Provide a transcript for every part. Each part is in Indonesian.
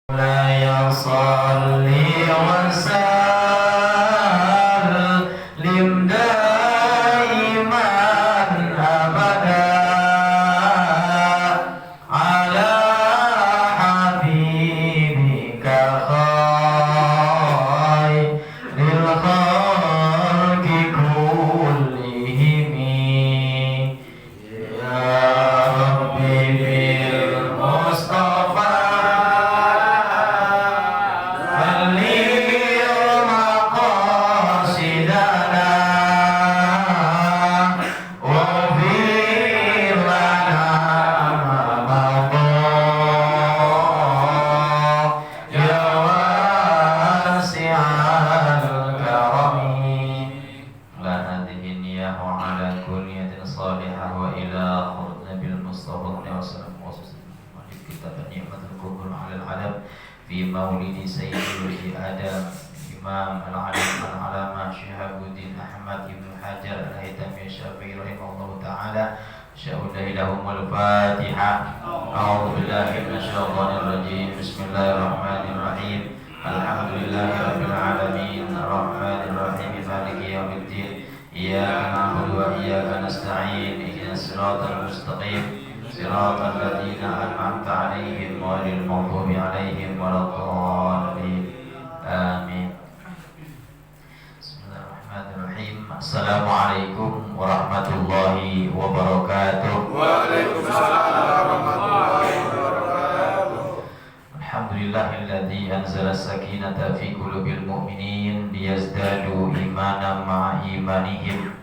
لا يصلي وسلم دائما أبدا على حبيبك خير الخلق كلهم يا ربي بالمصطفى في مولد سيد ولد آدم إمام العالم العلامة شهاب الدين أحمد بن حجر الهيثمي الشافعي رحمه الله تعالى شهد لهم الفاتحة. أعوذ بالله من الشيطان الرجيم. بسم الله الرحمن الرحيم. الحمد لله رب العالمين الرحمن الرحيم مالك يوم الدين إياك نعبد وإياك نستعين اهدنا الصراط المستقيم صراط الذين أنعمت عليهم غير المغضوب عليهم ولا الضالين آمين. بسم الله الرحمن الرحيم. السلام عليكم ورحمة الله وبركاته. Waalaikumsalam warahmatullahi wabarakatuh. الحمد لله الذي أنزل السكينة في قلوب المؤمنين ليزدادوا إيمانا مع إيمانهم.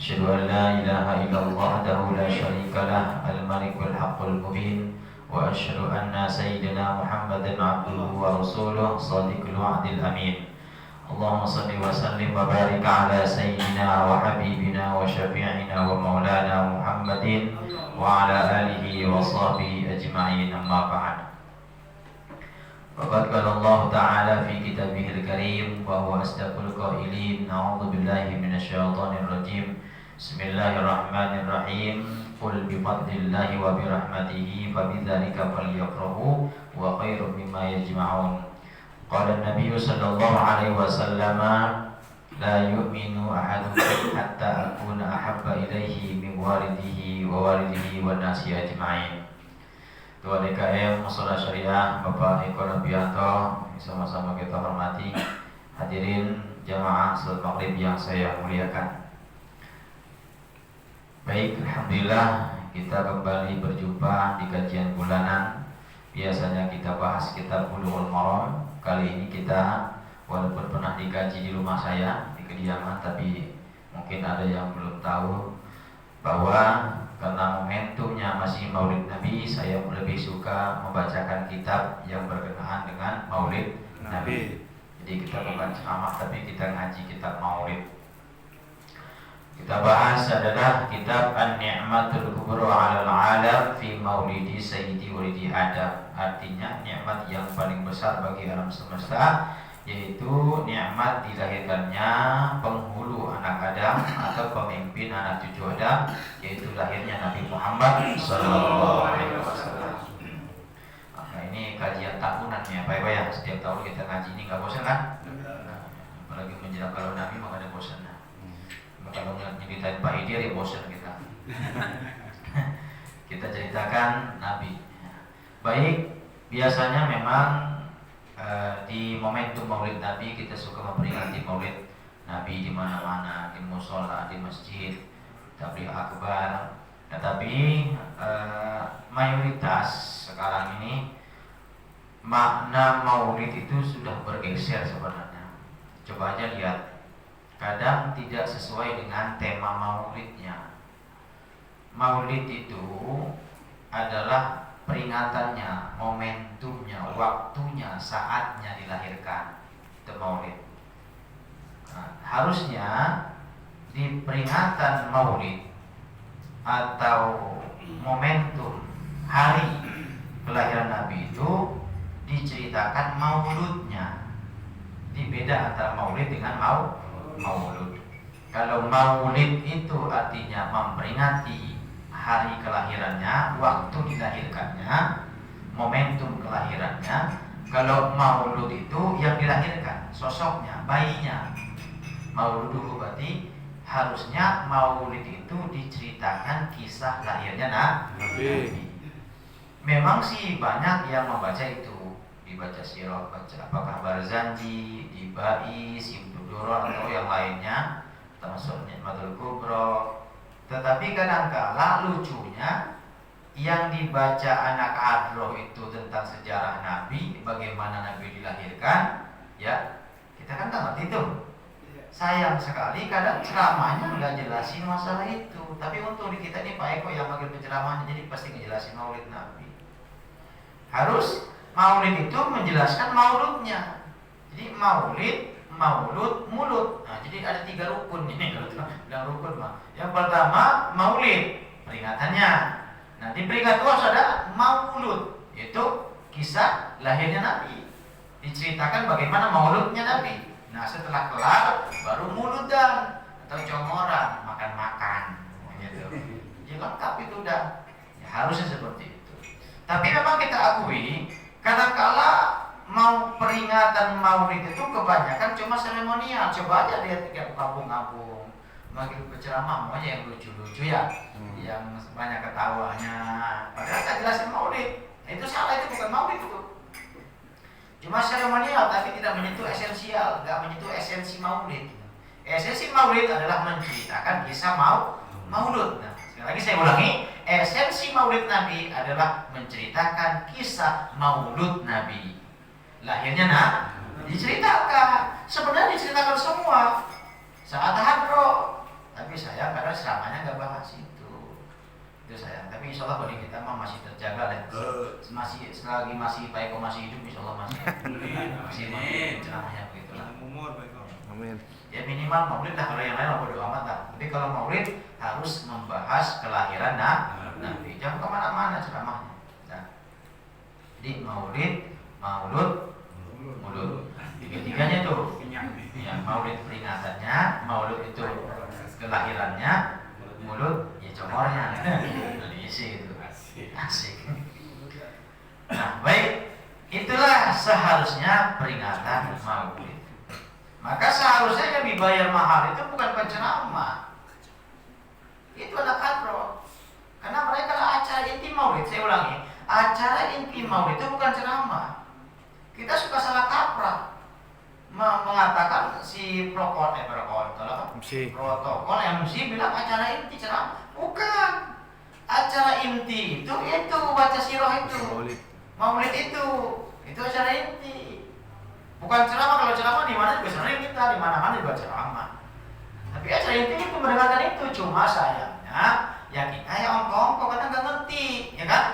أشهد أن لا إله إلا الله وحده لا شريك له الملك الحق المبين وأشهد أن سيدنا محمدا عبده ورسوله صادق الوعد الأمين. اللهم صل وسلم وبارك على سيدنا وحبيبنا وشفيعنا ومولانا محمد وعلى آله وصحبه أجمعين. أما بعد، فقد قال الله تعالى في كتابه الكريم وهو أصدق القائلين: أعوذ بالله من الشيطان الرجيم. بسم الله الرحمن الرحيم. قل بفضل الله وبرحمته فبذلك فليفرحوا وخير مما يجمعون. قال النبي صلى الله عليه وسلم: لا يؤمن أحدكم حتى أكون أحب إليه من والده ووالده والناس أجمعين. Ketua DKM Mushola Syariah Bapak Eko Novianto, sama-sama kita hormati. Hadirin jamaah salat maghrib yang saya muliakan. Baik, alhamdulillah kita kembali berjumpa di kajian bulanan. Biasanya kita bahas kitab Bulughul Maram. Kali ini kita walaupun pernah dikaji di rumah saya di kediaman, tapi mungkin ada yang belum tahu bahwa karena momentumnya masih Maulid Nabi, saya lebih suka membacakan kitab yang berkenaan dengan Maulid Nabi. Jadi kita bukan ceramah, tapi kita ngaji kitab Maulid. Kita bahas adalah kitab An-Ni'matul Kubra 'alal 'Alam fi Maulidi Sayyidi Walidi Adam. Artinya nikmat yang paling besar bagi alam semesta, yaitu nikmat dilahirkannya penghulu anak Adam atau pemimpin anak cucu Adam, yaitu lahirnya Nabi Muhammad sallallahu alaihi wasallam. Nah, ini kajian tahunan ya, Pak ya. Setiap tahun kita ngaji ini enggak bosan kan? Apalagi menjelang kalau Nabi maka ada bosan. Kalau nyeritain Pak Hidir ya bosan kita. Kita ceritakan Nabi. Baik, biasanya memang di momentum Maulid Nabi kita suka memperingati Maulid Nabi di mana-mana, di musola, di masjid, tabligh akbar. Tetapi mayoritas sekarang ini makna Maulid itu sudah bergeser sebenarnya. Coba aja lihat, kadang tidak sesuai dengan tema maulidnya. Maulid itu adalah peringatannya, momentumnya, waktunya, saatnya dilahirkan. Itu maulid. Nah, harusnya di peringatan maulid atau momentum hari kelahiran Nabi itu diceritakan mauludnya. Dibeda antara maulid dengan maulud. Kalau maulid itu artinya memperingati hari kelahirannya, waktu dilahirkannya, momentum kelahirannya. Kalau maulud itu yang dilahirkan, sosoknya, bayinya. Maulud dulu berarti harusnya maulid itu diceritakan kisah lahirnya Nabi. Memang sih banyak yang membaca itu, dibaca sirah, baca apakah Barzanji, Dibai, Simtudoro atau yang lainnya, termasuk Nikmatul Kubro. Tetapi kadangkala lucunya yang dibaca anak hadroh itu tentang sejarah Nabi, bagaimana Nabi dilahirkan, ya kita kan nggak ngerti itu. Sayang sekali kadang ceramahnya nggak jelasin masalah itu. Tapi untuk di kita ini Pak Eko yang manggil penceramahnya, jadi pasti ngejelasin maulid Nabi. Harus maulid itu menjelaskan mauludnya. Jadi maulid, maulud, mulut. Nah, jadi ada 3 rukun ini. Bilang rukun mah. Yang pertama maulid, peringatannya. Nah di peringatan itu harus ada maulud, yaitu kisah lahirnya Nabi. Diceritakan bagaimana mauludnya Nabi. Nah setelah kelar baru muludan atau comoran, makan-makan gitu. Ya lengkap itu udah. Ya, harusnya seperti itu. Tapi memang kita akui kadangkala mau peringatan maulid itu kebanyakan cuma seremonial. Coba aja lihat tiap kampung-kampung manggil penceramah maunya yang lucu-lucu ya, yang banyak ketawanya. Padahal tak jelasin maulid. Itu salah, itu bukan maulid itu. Cuma seremonial tapi tidak menyentuh esensial, nggak menyentuh esensi maulid. Esensi maulid adalah menceritakan kisah maulud. Nah, sekali lagi saya ulangi, esensi maulid Nabi adalah menceritakan kisah maulud Nabi. Lahirnya diceritakan. Sebenarnya diceritakan semua saat hadroh. Tapi sayang karena ceramahnya nggak bahas itu sayang. Tapi insya Allah bagi kita mah masih terjaga dan masih selagi masih Pak Eko masih hidup, insya Allah masih ceramahnya begitulah. Amin. Ya minimal maulid lah, kalau yang lain bodo amat lah. Tapi kalau maulid harus membahas kelahiran Nabi. Jangan kemana-mana ceramahnya. Nah, jadi maulid, maulud, mulut. Tiga-tiganya tuh. Yang maulid peringatannya, maulud itu kelahirannya, mulut ya comornya. Isi itu asik. Nah baik, itulah seharusnya peringatan maulid. Maka seharusnya yang dibayar mahal itu bukan penceramah, itu anak hadroh. Karena mereka lah acara inti maulid. Saya ulangi, acara inti maulid itu bukan ceramah. Kita suka salah kaprah mengatakan si protokol MC bilang acara inti ceramah. Bukan. Acara inti itu baca sirah itu. Maulid itu acara inti. Bukan ceramah. Kalau ceramah di mana juga sering kita, di mana-mana juga ceramah. Tapi acara inti itu mendengarkan itu. Cuma sayangnya ya kita ya ongkong kadang nggak ngerti, ya kan?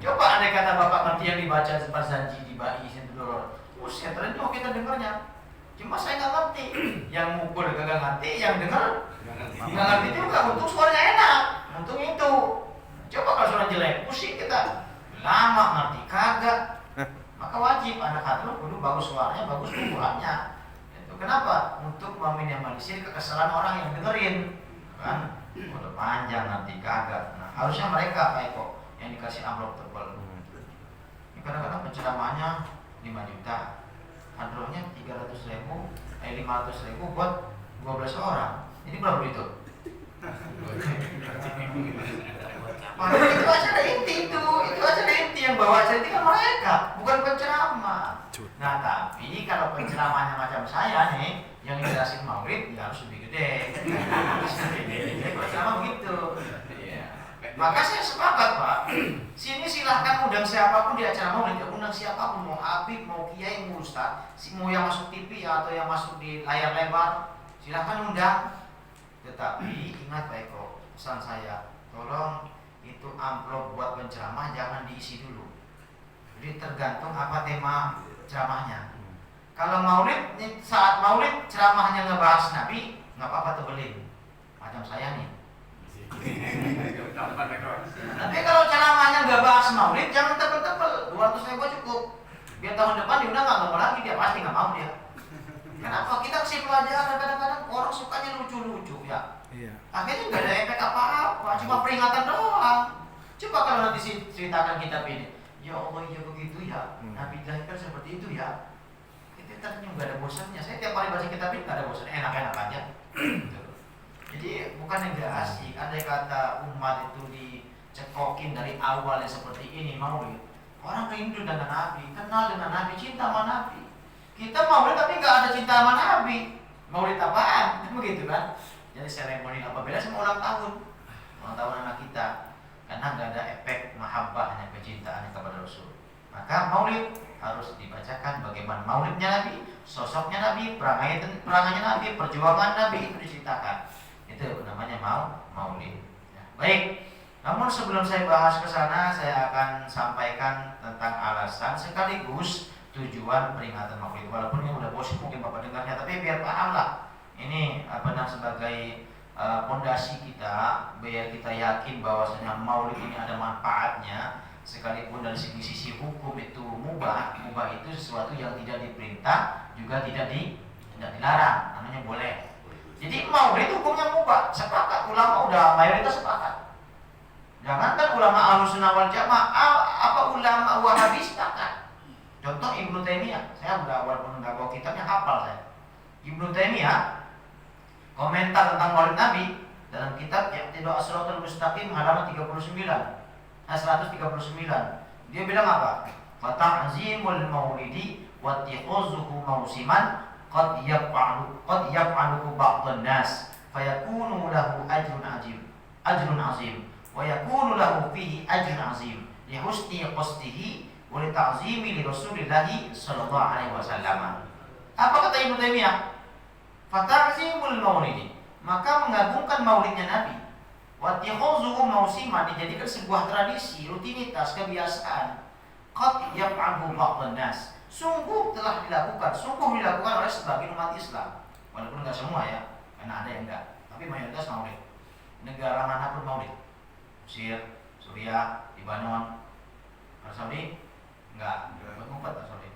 Coba andai kata Bapak ngerti yang dibaca Barzanji, Dibai, Simtudoro, ya terenyuh kita dengarnya. Cuma saya nggak ngerti. Yang mukul kagak ngerti, yang dengar nggak ngerti juga. Untung suaranya enak, untung itu. Coba kalau suara jelek, pusing kita. Lama ngerti kagak. Maka wajib anak hadroh kudu bagus suaranya, bagus tubuhannya. Itu kenapa? Untuk meminimalisir kekesalan orang yang dengerin, kan? Udah panjang nanti kagak. Nah, harusnya mereka Pak Eko yang dikasih amplop tebal. Ini kadang-kadang penceramahnya 5 juta, hadrohnya 300.000, 500.000 buat 12 orang. Ini berapa itu? Padahal itu acara inti itu acara inti yang bawa acara inti kan mereka, bukan penceramah. Nah tapi kalau penceramahnya macam saya nih, yang jelasin maulid ya harus lebih gede. Kalau ceramah begitu. Maka saya sepakat Pak. Sini silahkan undang siapapun di acara maulid, undang siapapun, mau habib, mau kiai, mau ustaz, mau yang masuk TV atau yang masuk di layar lebar, silahkan undang. Tetapi ingat Pak Eko, pesan saya, tolong itu amplop buat penceramah jangan diisi dulu. Jadi tergantung apa tema ceramahnya. Kalau maulid, saat maulid ceramahnya ngebahas Nabi, nggak apa-apa tebelin. Macam saya nih. Tapi kalau ceramahnya nggak bahas maulid, jangan tebel-tebel. 200.000 cukup. Biar tahun depan diundang nggak mau lagi, dia pasti nggak mau dia. Kenapa? Kita kasih pelajaran, kadang-kadang orang sukanya lucu-lucu ya. Iya. Akhirnya nggak ada efek apa-apa, cuma peringatan doang. Coba kalau nanti ceritakan kitab ini, ya Allah ya begitu ya. Nabi dilahirkan seperti itu ya. Itu ternyata nggak ada bosannya. Saya tiap kali baca kitab ini nggak ada bosan, enak-enak aja. Jadi bukan yang gak asik. Andai kata umat itu dicekokin dari awal yang seperti ini maulid, orang rindu dengan Nabi, kenal dengan Nabi, cinta sama Nabi. Kita maulid tapi nggak ada cinta sama Nabi. Maulid apaan? Begitu kan? Jadi seremoni apa beda sama ulang tahun anak kita, karena nggak ada efek mahabbahnya, kecintaannya kepada Rasul. Maka maulid harus dibacakan bagaimana maulidnya Nabi, sosoknya Nabi, perangannya Nabi, perjuangan Nabi itu diceritakan. Itu namanya maulid. Ya, baik. Namun sebelum saya bahas ke sana, saya akan sampaikan tentang alasan sekaligus tujuan peringatan maulid. Walaupun ini udah bosan mungkin Bapak dengarnya, tapi biar paham lah. Ini benar sebagai fondasi kita, biar kita yakin bahwasanya maulid ini ada manfaatnya. Sekalipun dari sisi hukum itu mubah itu sesuatu yang tidak diperintah, juga tidak dilarang, namanya boleh. Jadi maulid hukumnya mubah, sepakat ulama udah mayoritas sepakat. Jangankan ulama Ahlussunnah wal Jamaah, apa ulama Wahabi sepakat. Contoh Ibnu Taimiyah, saya udah walaupun nggak bawa kitabnya hafal saya. Ibnu Taimiyah komentar tentang maulid Nabi dalam kitab Iqtida' As-Shiratal Mustaqim halaman 139. Dia bilang apa? Fata'zimul maulidi wa ittikhazuhu mausiman qad yaf'aluhu ba'dun nas fayakunu lahu ajrun azim wa yakunu lahu fihi ajrun azim li husni qasdihi wa li ta'zimi li Rasulillah sallallahu alaihi wasallam. Apa kata Ibnu Taimiyah? Fata'zimul maulidi, maka mengagungkan maulidnya Nabi. Wa ittikhazuhu mausiman, dijadikan sebuah tradisi, rutinitas, kebiasaan. Qad yaf'aluhu ba'dun nas, sungguh dilakukan oleh sebagian umat Islam. Walaupun enggak semua ya, karena ada yang enggak, tapi mayoritas maulid. Negara manapun maulid. Mesir, Suriah, Lebanon, Arab Saudi enggak mengumpet Arab Saudi.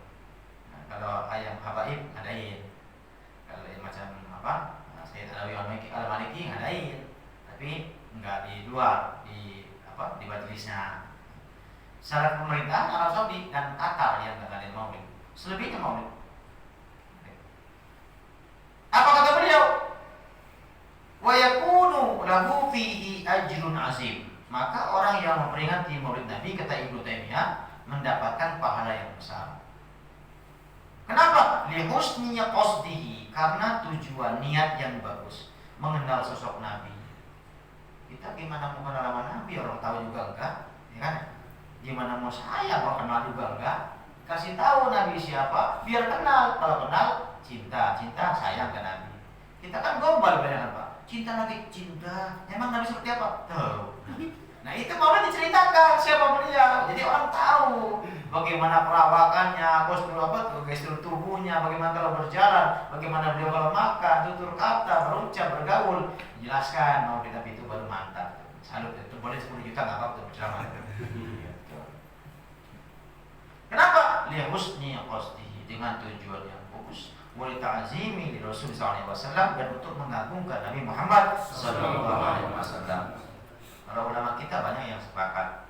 Nah, kalau ayam habaib ngadain. Kalau yang macam apa? Sayyid Alawi Al-Maliki ngadain. Tapi enggak di luar, di majelisnya. Secara pemerintahan Arab Saudi dan Qatar yang enggak ngadain maulid. Selebihnya maulid. Apa kata beliau? Wa yakunu lahu fihi ajrun azim. Maka orang yang memperingati maulid Nabi, kata Ibnu Taimiyah, mendapatkan pahala yang besar. Kenapa? Li husni qasdihi, karena tujuan niat yang bagus, mengenal sosok Nabi. Kita gimana mau kenal sama Nabi, orang tahu juga enggak, ya kan? Gimana mau saya mau kenal juga enggak? Kasih tahu Nabi siapa, biar kenal. Kalau kenal, cinta sayang ke Nabi. Kita kan gombal dengan apa? Cinta Nabi, cinta. Emang Nabi seperti apa? Tahu. Nah itu malah diceritakan siapa beliau. Jadi orang tahu bagaimana perawakannya, gestur tubuhnya, bagaimana kalau berjalan, bagaimana beliau kalau makan, tutur kata, berucap, bergaul. Jelaskan maulid Nabi itu baru mantap. Salut, itu boleh 10 juta nggak apa-apa berceramah. Kenapa? Li husni qasdihi, dengan tujuan yang bagus. Wa li ta'zimi li Rasul sallallahu alaihi wasallam, dan untuk mengagungkan Nabi Muhammad sallallahu alaihi wasallam. Kalau ulama kita banyak yang sepakat.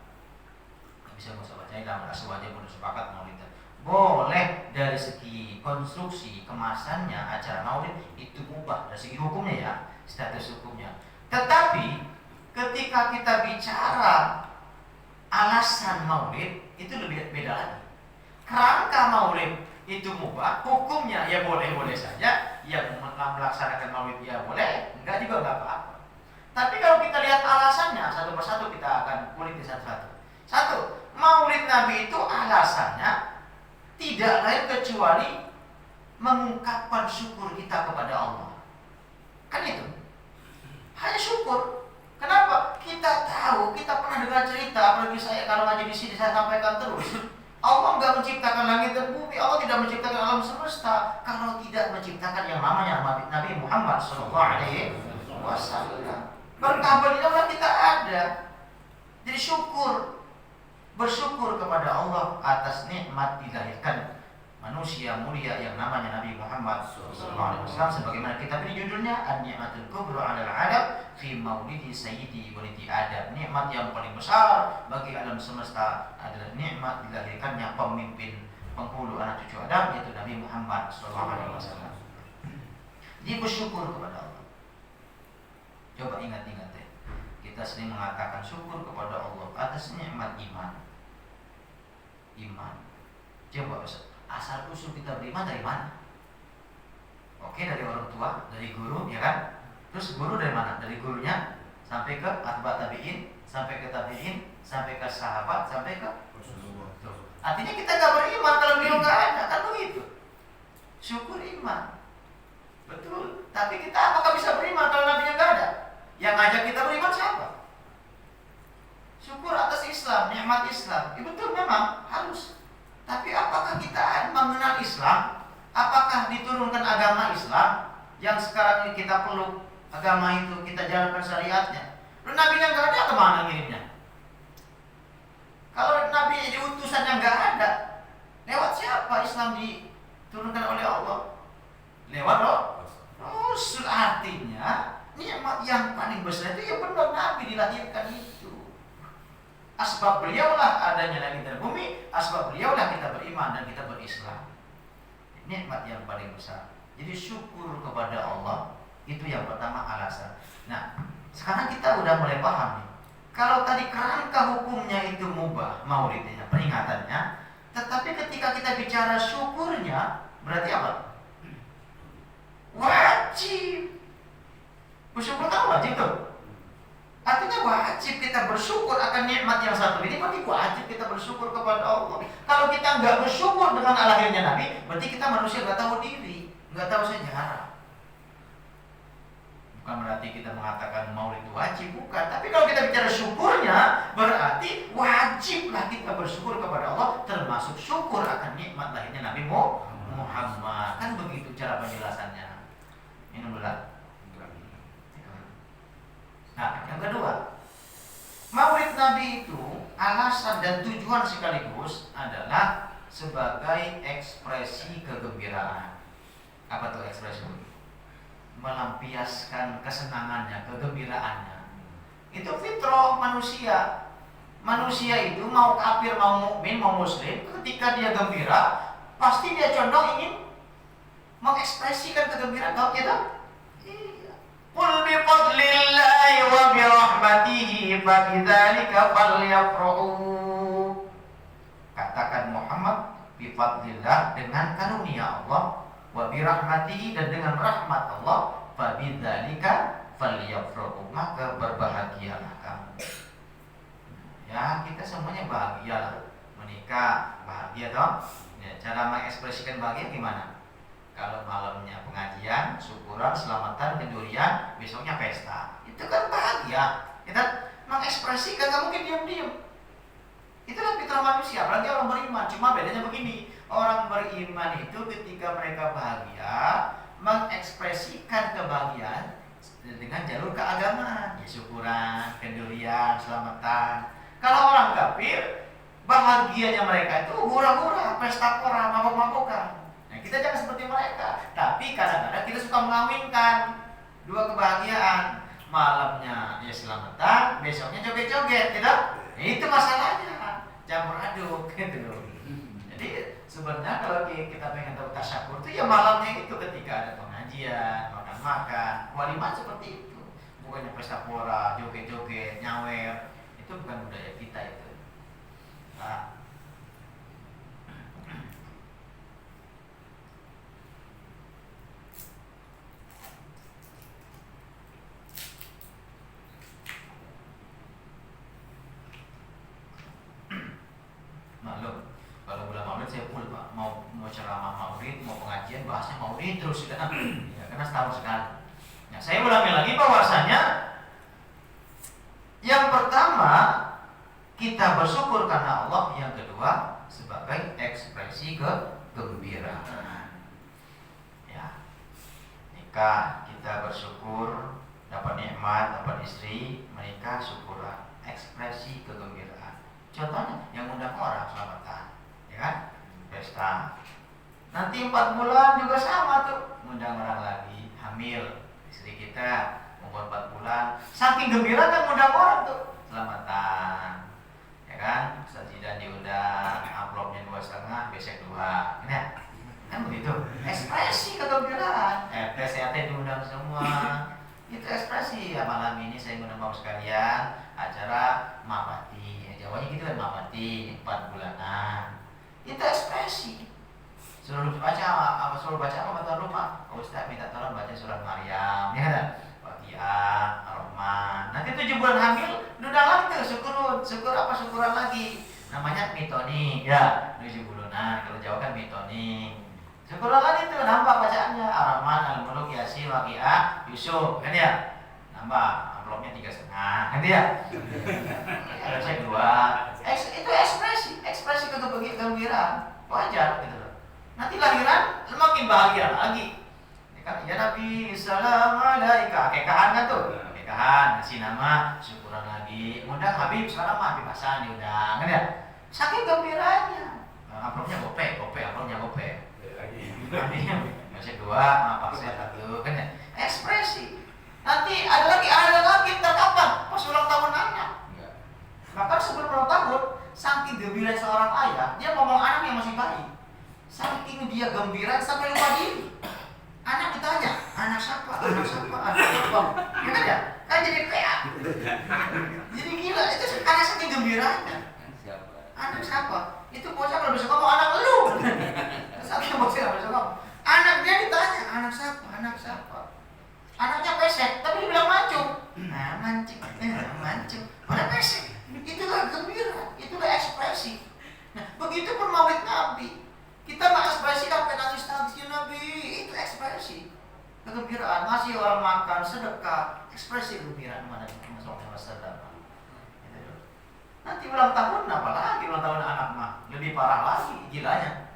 Bisa usah bacain dalam aswaja pun sepakat maulid. Boleh dari segi konstruksi kemasannya acara maulid itu mubah dari segi hukumnya ya, status hukumnya. Tetapi ketika kita bicara alasan maulid itu lebih beda lagi. Kerangka maulid itu mubah, hukumnya ya boleh-boleh saja, yang melaksanakan maulid ya boleh, enggak juga enggak apa-apa. Tapi kalau kita lihat alasannya satu persatu, kita akan kulik satu-satu. Satu, maulid Nabi itu alasannya tidak lain kecuali mengungkapkan syukur kita kepada Allah. Kan itu, hanya syukur. Kenapa? Kita tahu, kita pernah dengar cerita, apalagi saya kalau ngaji di sini saya sampaikan terus. Allah enggak menciptakan langit dan bumi, Allah tidak menciptakan alam semesta kalau tidak menciptakan yang namanya Nabi Muhammad sallallahu alaihi wasallam. Berkah beliau kita ada. Jadi bersyukur kepada Allah atas nikmat dilahirkan manusia mulia yang namanya Nabi Muhammad sallallahu alaihi wasallam, sebagaimana kitab ini judulnya An-Ni'matul Kubra 'alal 'Alam fi Maulidi Sayyidi Walidi Adam. Nikmat yang paling besar bagi alam semesta adalah nikmat dilahirkannya pemimpin penghulu anak cucu Adam, yaitu Nabi Muhammad SAW. Dia bersyukur kepada Allah. Coba ingat-ingat ya, kita sering mengatakan syukur kepada Allah atas nikmat iman. Coba asal usul kita beriman dari mana? Oke, dari orang tua, dari guru, ya kan? Terus guru dari mana? Dari gurunya sampai ke atba tabi'in, sampai ke tabi'in, sampai ke sahabat, sampai ke Rasulullah. Artinya kita gak beriman kalau beliau gak ada, kan begitu? Syukur iman. Betul. Tapi kita apakah bisa beriman kalau nabinya gak ada? Yang ngajak kita beriman siapa? Syukur atas Islam, nikmat Islam. Ya betul, memang harus. Tapi apakah kita mengenal Islam? Apakah diturunkan agama Islam yang sekarang ini kita peluk agama itu, kita jalankan syariatnya? Lalu nabinya nggak ada, kemana ngirimnya? Kalau nabi di utusannya nggak ada, lewat siapa Islam diturunkan oleh Allah? Lewat Rasul. Artinya nikmat yang paling besar itu ya benar nabi dilahirkan itu. Asbab beliaulah adanya langit dan bumi, asbab beliaulah kita beriman dan kita berislam. Nikmat yang paling besar. Jadi syukur kepada Allah itu yang pertama alasan. Nah, sekarang kita udah mulai paham nih. Kalau tadi kerangka hukumnya itu mubah, maulidnya, peringatannya, tetapi ketika kita bicara syukurnya, berarti apa? Wajib. Bersyukur kan wajib tuh. Artinya wajib kita bersyukur akan nikmat yang satu ini, berarti wajib kita bersyukur kepada Allah. Kalau kita nggak bersyukur dengan lahirnya Nabi, berarti kita manusia nggak tahu diri, nggak tahu sejarah. Bukan berarti kita mengatakan maulid itu wajib, bukan. Tapi kalau kita bicara syukurnya, berarti wajiblah kita bersyukur kepada Allah, termasuk syukur akan nikmat lahirnya Nabi Muhammad. Kan begitu cara penjelasannya. Minum dulu. Nah, yang kedua, maulid Nabi itu alasan dan tujuan sekaligus adalah sebagai ekspresi kegembiraan. Apa tuh ekspresi? Melampiaskan kesenangannya, kegembiraannya. Itu fitrah manusia. Manusia itu mau kafir, mau mukmin, mau muslim, ketika dia gembira, pasti dia condong ingin mengekspresikan kegembiraan. Tahu kita? Qul bi fadlillahi wa bi rahmatihi fa bidzalika falyafrahu. Katakan Muhammad, bi fadlillah, dengan karunia Allah, wa bi rahmatihi, dan dengan rahmat Allah, fa bidzalika falyafrahu, maka berbahagialah kamu. Ya, kita semuanya bahagialah. Menikah bahagia toh. Ya, cara mengekspresikan bahagia gimana? Kalau malamnya pengajian, syukuran, selamatan, kendurian, besoknya pesta. Itu kan bahagia. Kita mengekspresikan, gak mungkin diam-diam. Itulah fitrah manusia, apalagi orang beriman. Cuma bedanya begini, orang beriman itu ketika mereka bahagia, mengekspresikan kebahagiaan dengan jalur keagamaan, ya syukuran, kendurian, selamatan. Kalau orang kafir, bahagianya mereka itu hura-hura, pesta pora, mabok-mabokan. Kita jangan seperti mereka. Tapi kadang-kadang kita suka mengawinkan dua kebahagiaan. Malamnya ya selamatan, besoknya joget-joget, gitu. Itu masalahnya. Campur aduk, gitu. Jadi sebenarnya kalau kita pengen tahu tasyakur itu ya malamnya itu ketika ada pengajian, makan-makan, walimah seperti itu. Bukannya pesta pora, joget-joget, nyawer. Itu bukan budaya kita itu. Nah, maklum, kalau bulan Maulid saya full Pak, mau ceramah Maulid, mau pengajian bahasnya Maulid terus kan, ya, karena setahun sekali. Nah, saya ulangi lagi bahwasanya yang pertama kita bersyukur karena Allah, yang kedua sebagai ekspresi kegembiraan. Ya, nikah kita bersyukur dapat nikmat, dapat istri, menikah syukuran, ekspresi kegembiraan. Contohnya yang undang orang selamatan, ya kan? Pesta. Nanti 4 bulan juga sama tuh, undang orang lagi hamil, istri kita umur 4 bulan, saking gembira kan undang orang tuh selamatan. ya kan? Ustaz Zidan diundang, amplopnya 2,5, besek 2, kan begitu. Ekspresi kegembiraan. RT diundang semua. Itu ekspresi. Ya, malam ini saya mengundang sekalian acara Mapati. Ya, Jawanya gitu kan, Mapati 4 bulanan. Itu ekspresi. Suruh baca apa tuan rumah? Ustaz minta tolong baca surat Maryam, ya kan? Waqiah, Ar-Rahman. Nanti 7 bulan hamil, udah lagi tuh syukuran lagi. Namanya mitonik, ya 7 bulanan. Kalau Jawa kan mitonik. Syukuran lagi tuh, nambah bacaannya Ar-Rahman, Al-Muluk, Yasin, Waqiah, Yusuf, kan ya? Nambah, amplopnya 3,5, kan ya? Ada saya 2. Itu ekspresi kegembiraan. Wajar gitu loh. Nanti lahiran semakin bahagia lagi. Ya Nabi salam alaika, akekahan kan tuh, akekahan ngasih nama, syukuran lagi, undang Habib salam, Habib Hasan diundang, kan ya? Saking gembiranya. Amplopnya gope, amplopnya gope. Artinya masih 2, maaf saya 1, kan ya? Ekspresi. Nanti ada lagi ntar kapan? Pas ulang tahun anak. Bahkan sebelum ulang tahun, saking gembira seorang ayah, dia ngomong anak yang masih bayi. Saking dia gembira sampai lupa diri. Anak ditanya, anak siapa? Ya kan ya? Kan jadi kayak. Jadi gila, itu anak saking gembiranya. Anak siapa? Itu bocah kalau bisa ngomong anak lu. Saking bocah kalau bisa ngomong. Anak dia ditanya, anak siapa? Anaknya pesek, tapi dia bilang mancung. Mancung. Mana pesek? Itulah gembira, itulah ekspresi. Nah, begitu pun maulid Nabi. Kita mengekspresikan nangis-nangisnya Nabi, itu ekspresi kegembiraan. Masih orang makan, sedekah, ekspresi kegembiraan kepada Muhammad SAW. Nanti ulang tahun, apalagi ulang tahun anak mah lebih parah lagi, gilanya.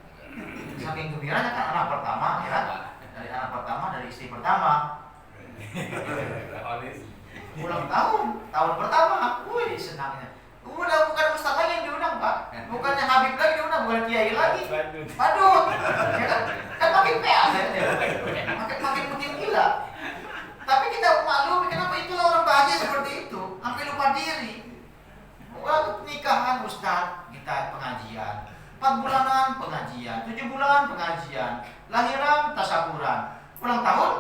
Saking gembiranya kan anak pertama, ya, dari anak pertama, dari istri pertama. Ulang tahun pertama, wih senangnya. Udah bukan ustaz lagi yang diundang Pak, bukannya Habib lagi diundang, bukan kiai lagi. Aduh, ya kan makin peas, makin gila. Tapi kita malu, kenapa itulah orang bahagia seperti itu, sampai lupa diri. Waktu nikahan ustaz, kita pengajian, 4 bulanan pengajian, 7 bulan pengajian, lahiran tasyakuran, ulang tahun.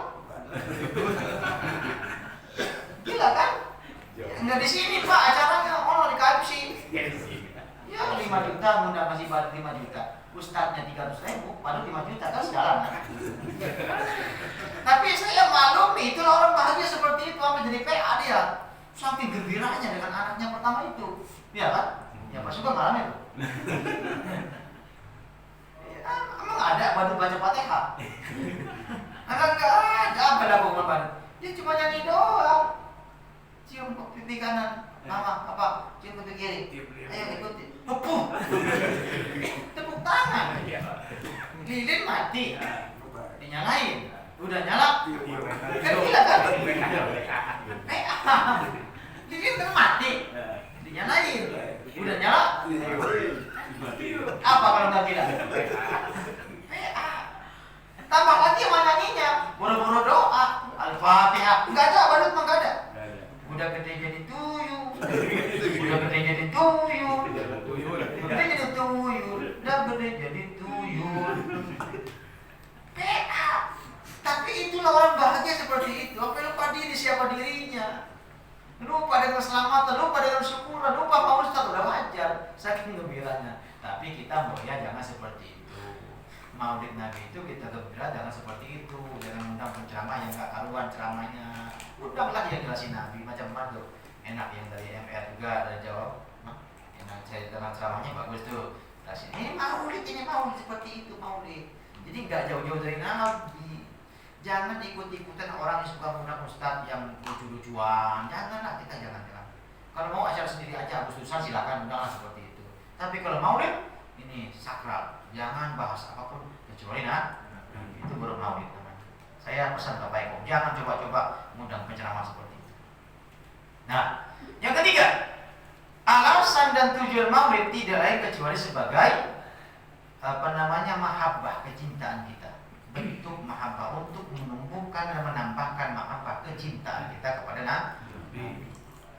Gila kan? Enggak di sini Pak acaranya, di KFC. Ya 5 juta, ngundang masih balik 5 juta. Ustadznya 300.000, baru 5 juta kan sejalan. Tapi saya maklum nih, itulah orang bahagia seperti itu, sampai jadi PA dia. Saking gembiranya dengan anaknya pertama itu. Ya kan? Ya Pak Sugeng ngalamin itu. Emang ada badut baca Fatihah? Enggak ada, pada pengorban. Dia cuma nyanyi doang. Cium pipi kanan, mama, apa? Cium pipi kiri. Ayo ikuti. Tepuk tangan. Lilin mati. Dinyalain. Udah nyala. Kan gila kan? Lilin kan mati. Dinyalain. Udah nyala. Apa kalau nggak gila? Tambah lagi sama nyanyinya. Boro-boro doa. Al-Fatihah. Enggak ada, badut mah enggak ada. Udah gede jadi tuyul. Udah gede jadi tuyul. Udah jadi tuyul. Udah gede jadi tuyul. PA. Tapi itulah orang bahagia seperti itu. Apa lupa diri siapa dirinya. Lupa dengan keselamatan, lupa dengan syukuran, lupa Pak Ustaz, udah wajar. Saking gembiranya. Tapi kita mulia jangan seperti itu. Maulid Nabi itu kita gembira jangan seperti itu. Jangan undang penceramah yang gak karuan ceramahnya. Undanglah yang jelasin Nabi macam-macam tuh. Enak yang dari MR juga dari Jawa. Enak saya dengan ceramahnya bagus tuh. Ini maulid seperti itu maulid. Jadi nggak jauh-jauh dari Nabi. Jangan ikut-ikutan orang yang suka mengundang ustadz yang lucu-lucuan. Janganlah, kita jangan. Kalau mau acara sendiri aja Agustusan silakan undanglah seperti itu. Tapi kalau maulid ini sakral. Jangan bahas apapun kecuali itu baru maulid namanya. Saya pesan Bapak Ibu, jangan coba-coba mengundang penceramah seperti itu. Nah, yang ketiga, alasan dan tujuan maulid tidak lain kecuali sebagai mahabbah, kecintaan kita. Bentuk mahabbah untuk menumbuhkan dan menambahkan mahabbah kecintaan kita kepada Nabi.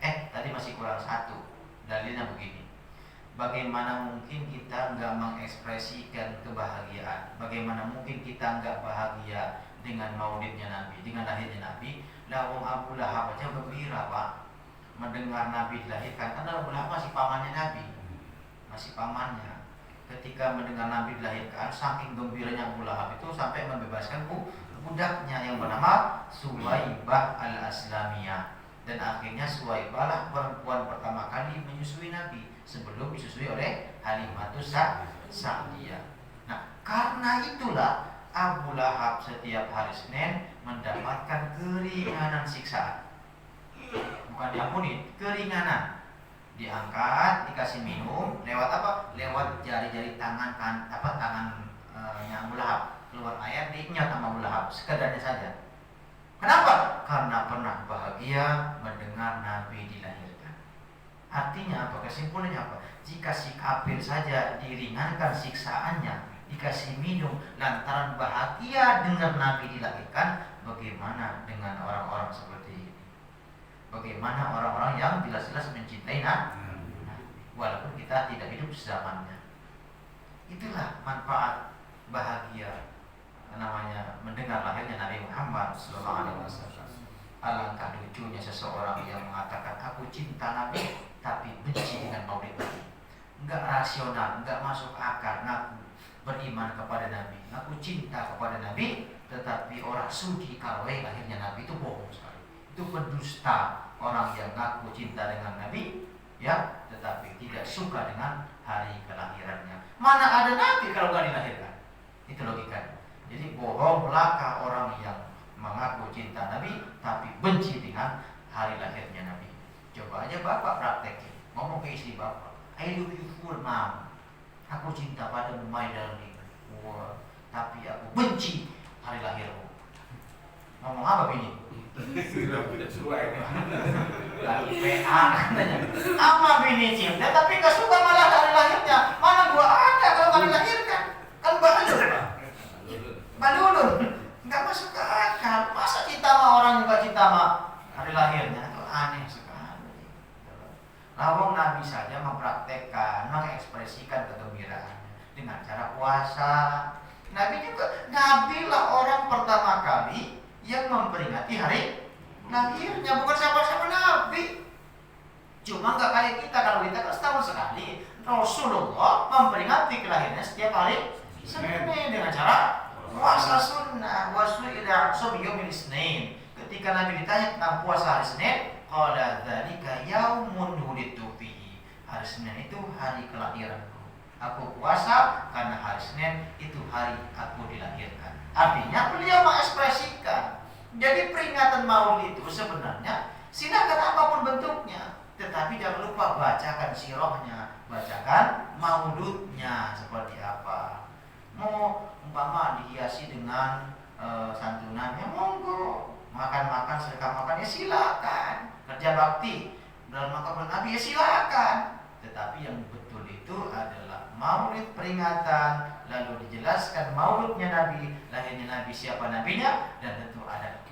Tadi masih kurang satu. Dalilnya begini. bagaimana mungkin kita nggak mengekspresikan kebahagiaan? Bagaimana mungkin kita nggak bahagia dengan maulidnya Nabi, dengan lahirnya Nabi? Wong Abu Lahab aja gembira Pak mendengar Nabi dilahirkan, karena Abu Lahab masih pamannya Nabi, masih pamannya. Ketika mendengar Nabi dilahirkan, saking gembiranya Abu Lahab itu sampai membebaskan budaknya yang bernama Suwaibah al-Aslamiyah. Dan akhirnya Suwaibah lah perempuan pertama kali menyusui Nabi sebelum disusui oleh Halimatus Sa'diyah. Nah, karena itulah Abu Lahab setiap hari Senin mendapatkan keringanan siksaan. Bukan diampuni, keringanan. Diangkat, dikasih minum, lewat apa? Lewat jari-jari tangan tangannya Abu Lahab. Keluar air, diinyat sama Abu Lahab, sekedarnya saja. Kenapa? Karena pernah bahagia mendengar Nabi dilahirkan. Artinya apa? Kesimpulannya apa? Jika si kafir saja diringankan siksaannya, dikasih minum lantaran bahagia dengar Nabi dilahirkan, bagaimana dengan orang-orang seperti ini? Bagaimana orang-orang yang jelas-jelas mencintai Nabi, walaupun kita tidak hidup zamannya? Itulah manfaat bahagia namanya mendengar lahirnya Nabi Muhammad SAW. Alangkah lucunya seseorang yang mengatakan aku cinta Nabi tapi benci dengan maulid Nabi. Enggak rasional, enggak masuk akal. Ngaku beriman kepada Nabi, ngaku cinta kepada Nabi, tetapi orang sudi kalau lahirnya Nabi, itu bohong sekali. Itu pendusta. Orang yang ngaku cinta dengan Nabi, ya, tetapi tidak suka dengan hari kelahirannya. Mana ada Nabi kalau nggak dilahirkan? Itu logikanya. Jadi bohong belaka orang yang mengaku cinta Nabi tapi benci dengan hari lahirnya Nabi. Coba aja bapak praktekin, ngomong ke istri bapak, I love you full mom, aku cinta padamu my darling, tapi aku benci hari lahirmu. Ngomong apa bini? Tidak sesuai. Lagi PA katanya. Ama bini cinta tapi nggak suka malah hari lahirnya. Mana gua ada kalau nggak dilahirkan? Kan balulun, nggak masuk ke akal. Masa cinta sama orang yang nggak cinta sama hari lahirnya? Itu aneh sekali. Lawang Nabi saja mempraktekkan, mengekspresikan kegembiraannya dengan cara puasa. Nabi juga, Nabi lah orang pertama kali yang memperingati hari lahirnya, bukan siapa-siapa Nabi. Cuma nggak kayak kita, kalau kita kan setahun sekali. Rasulullah memperingati kelahirannya setiap hari Senin dengan cara puasa sunnah. Wasu'ila yawmil isnin. Ketika Nabi ditanya tentang puasa hari Senin, qala dzalika yaumun wulidtu fihi. Hari Senin itu hari kelahiranku. Aku puasa karena hari Senin itu hari aku dilahirkan. Artinya beliau mengekspresikan. Jadi peringatan Maulid itu sebenarnya silakan apapun bentuknya, tetapi jangan lupa bacakan sirahnya, bacakan mauludnya seperti apa. Mau umpama dihiasi dengan santunan, ya monggo. Makan-makan, sedekah makan, ya silakan. Kerja bakti dalam makam Nabi, ya silakan. Tetapi yang betul itu adalah maulid peringatan, lalu dijelaskan mauludnya Nabi, lahirnya Nabi, siapa nabinya, dan tentu ada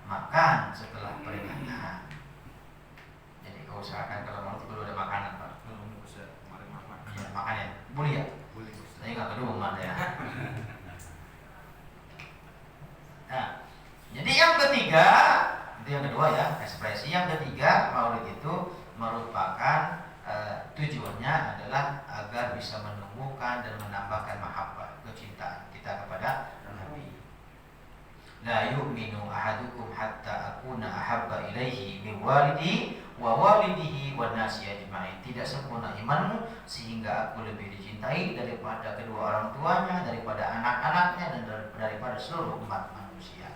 makan setelah peringatan. Jadi kau usahakan kalau maulid perlu ada makanan, Pak. Ya, makannya boleh ya? Boleh. Saya nggak kedua mana ya. Nah, jadi yang ketiga, itu yang kedua ya, ekspresi. Yang ketiga, maulid itu merupakan tujuannya adalah agar bisa menumbuhkan dan menambahkan mahabbah, kecintaan kita kepada Nabi. La yu'minu ahadukum hatta akuna ahabba ilaihi min walidihi wa walidihi wan nasi ajma'in. Tidak sempurna imanmu sehingga aku lebih dicintai daripada kedua orang tuanya, daripada anak-anaknya, dan daripada seluruh umat manusia.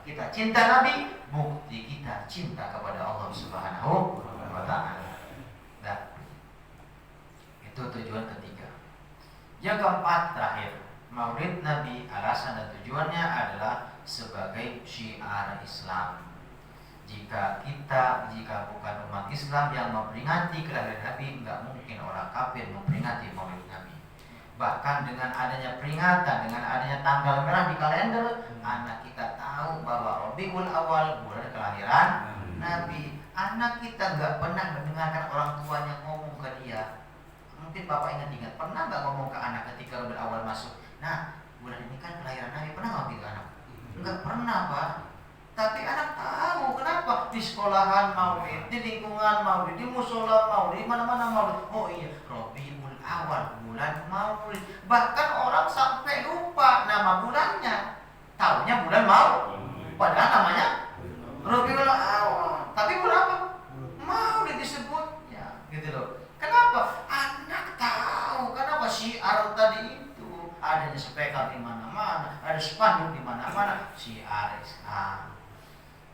Kita cinta Nabi, bukti kita cinta kepada Allah Subhanahu wa ta'ala. Nah, itu tujuan ketiga. Yang keempat terakhir, Maulid Nabi alasan dan tujuannya adalah sebagai syiar Islam. Jika bukan umat Islam yang memperingati kelahiran Nabi, nggak mungkin orang kafir memperingati Maulid Nabi. Bahkan dengan adanya peringatan, dengan adanya tanggal merah di kalender, anak kita tahu bahwa Rabiul Awal bulan kelahiran Nabi. Anak kita nggak pernah mendengarkan orang tuanya ngomong ke dia, Mungkin Bapak ingat-ingat, pernah nggak ngomong ke anak ketika Rabiul Awal masuk? Nah, bulan ini kan kelahiran Nabi, pernah nggak gitu anak? Enggak pernah, Pak. Tapi anak tahu kenapa di sekolahan maulid, di lingkungan maulid, di musola maulid, di mana-mana maulid. Oh iya, Rabiul Awal, bulan maulid. Bahkan orang sampai lupa nama bulannya. Taunya bulan maulid. Padahal namanya Rabiul Awal. Tapi bulan apa? Maulid disebutnya, gitu loh. Kenapa? Anak tahu kenapa syiar tadi itu adanya speaker di mana-mana, ada spanduk di mana-mana, syiar Islam.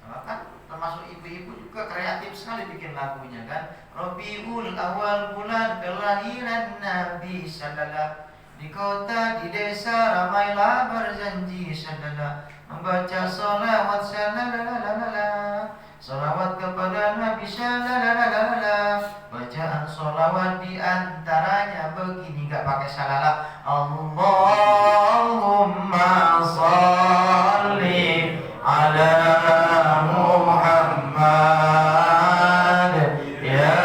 Bahkan termasuk ibu-ibu juga kreatif sekali bikin lagunya kan. Rabiul Awal, bulan kelahiran Nabi sallallahu. Di kota, di desa ramailah berjanji sallallahu, membaca sholawat sallallahu, sholawat kepada Nabi sallallahu. Bacaan sholawat diantaranya begini, gak pakai salala. Allahumma sholli ala Muhammad, ya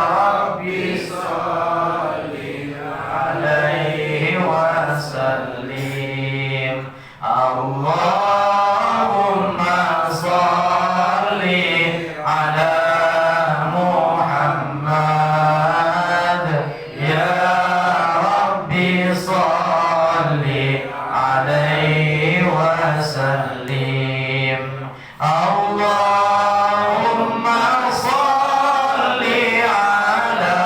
Rabbi sholli alaihi wasallim. Allahumma sholli ala Muhammad, ya Rabbi sholli alaihi wasallim. Allahumma sholli ala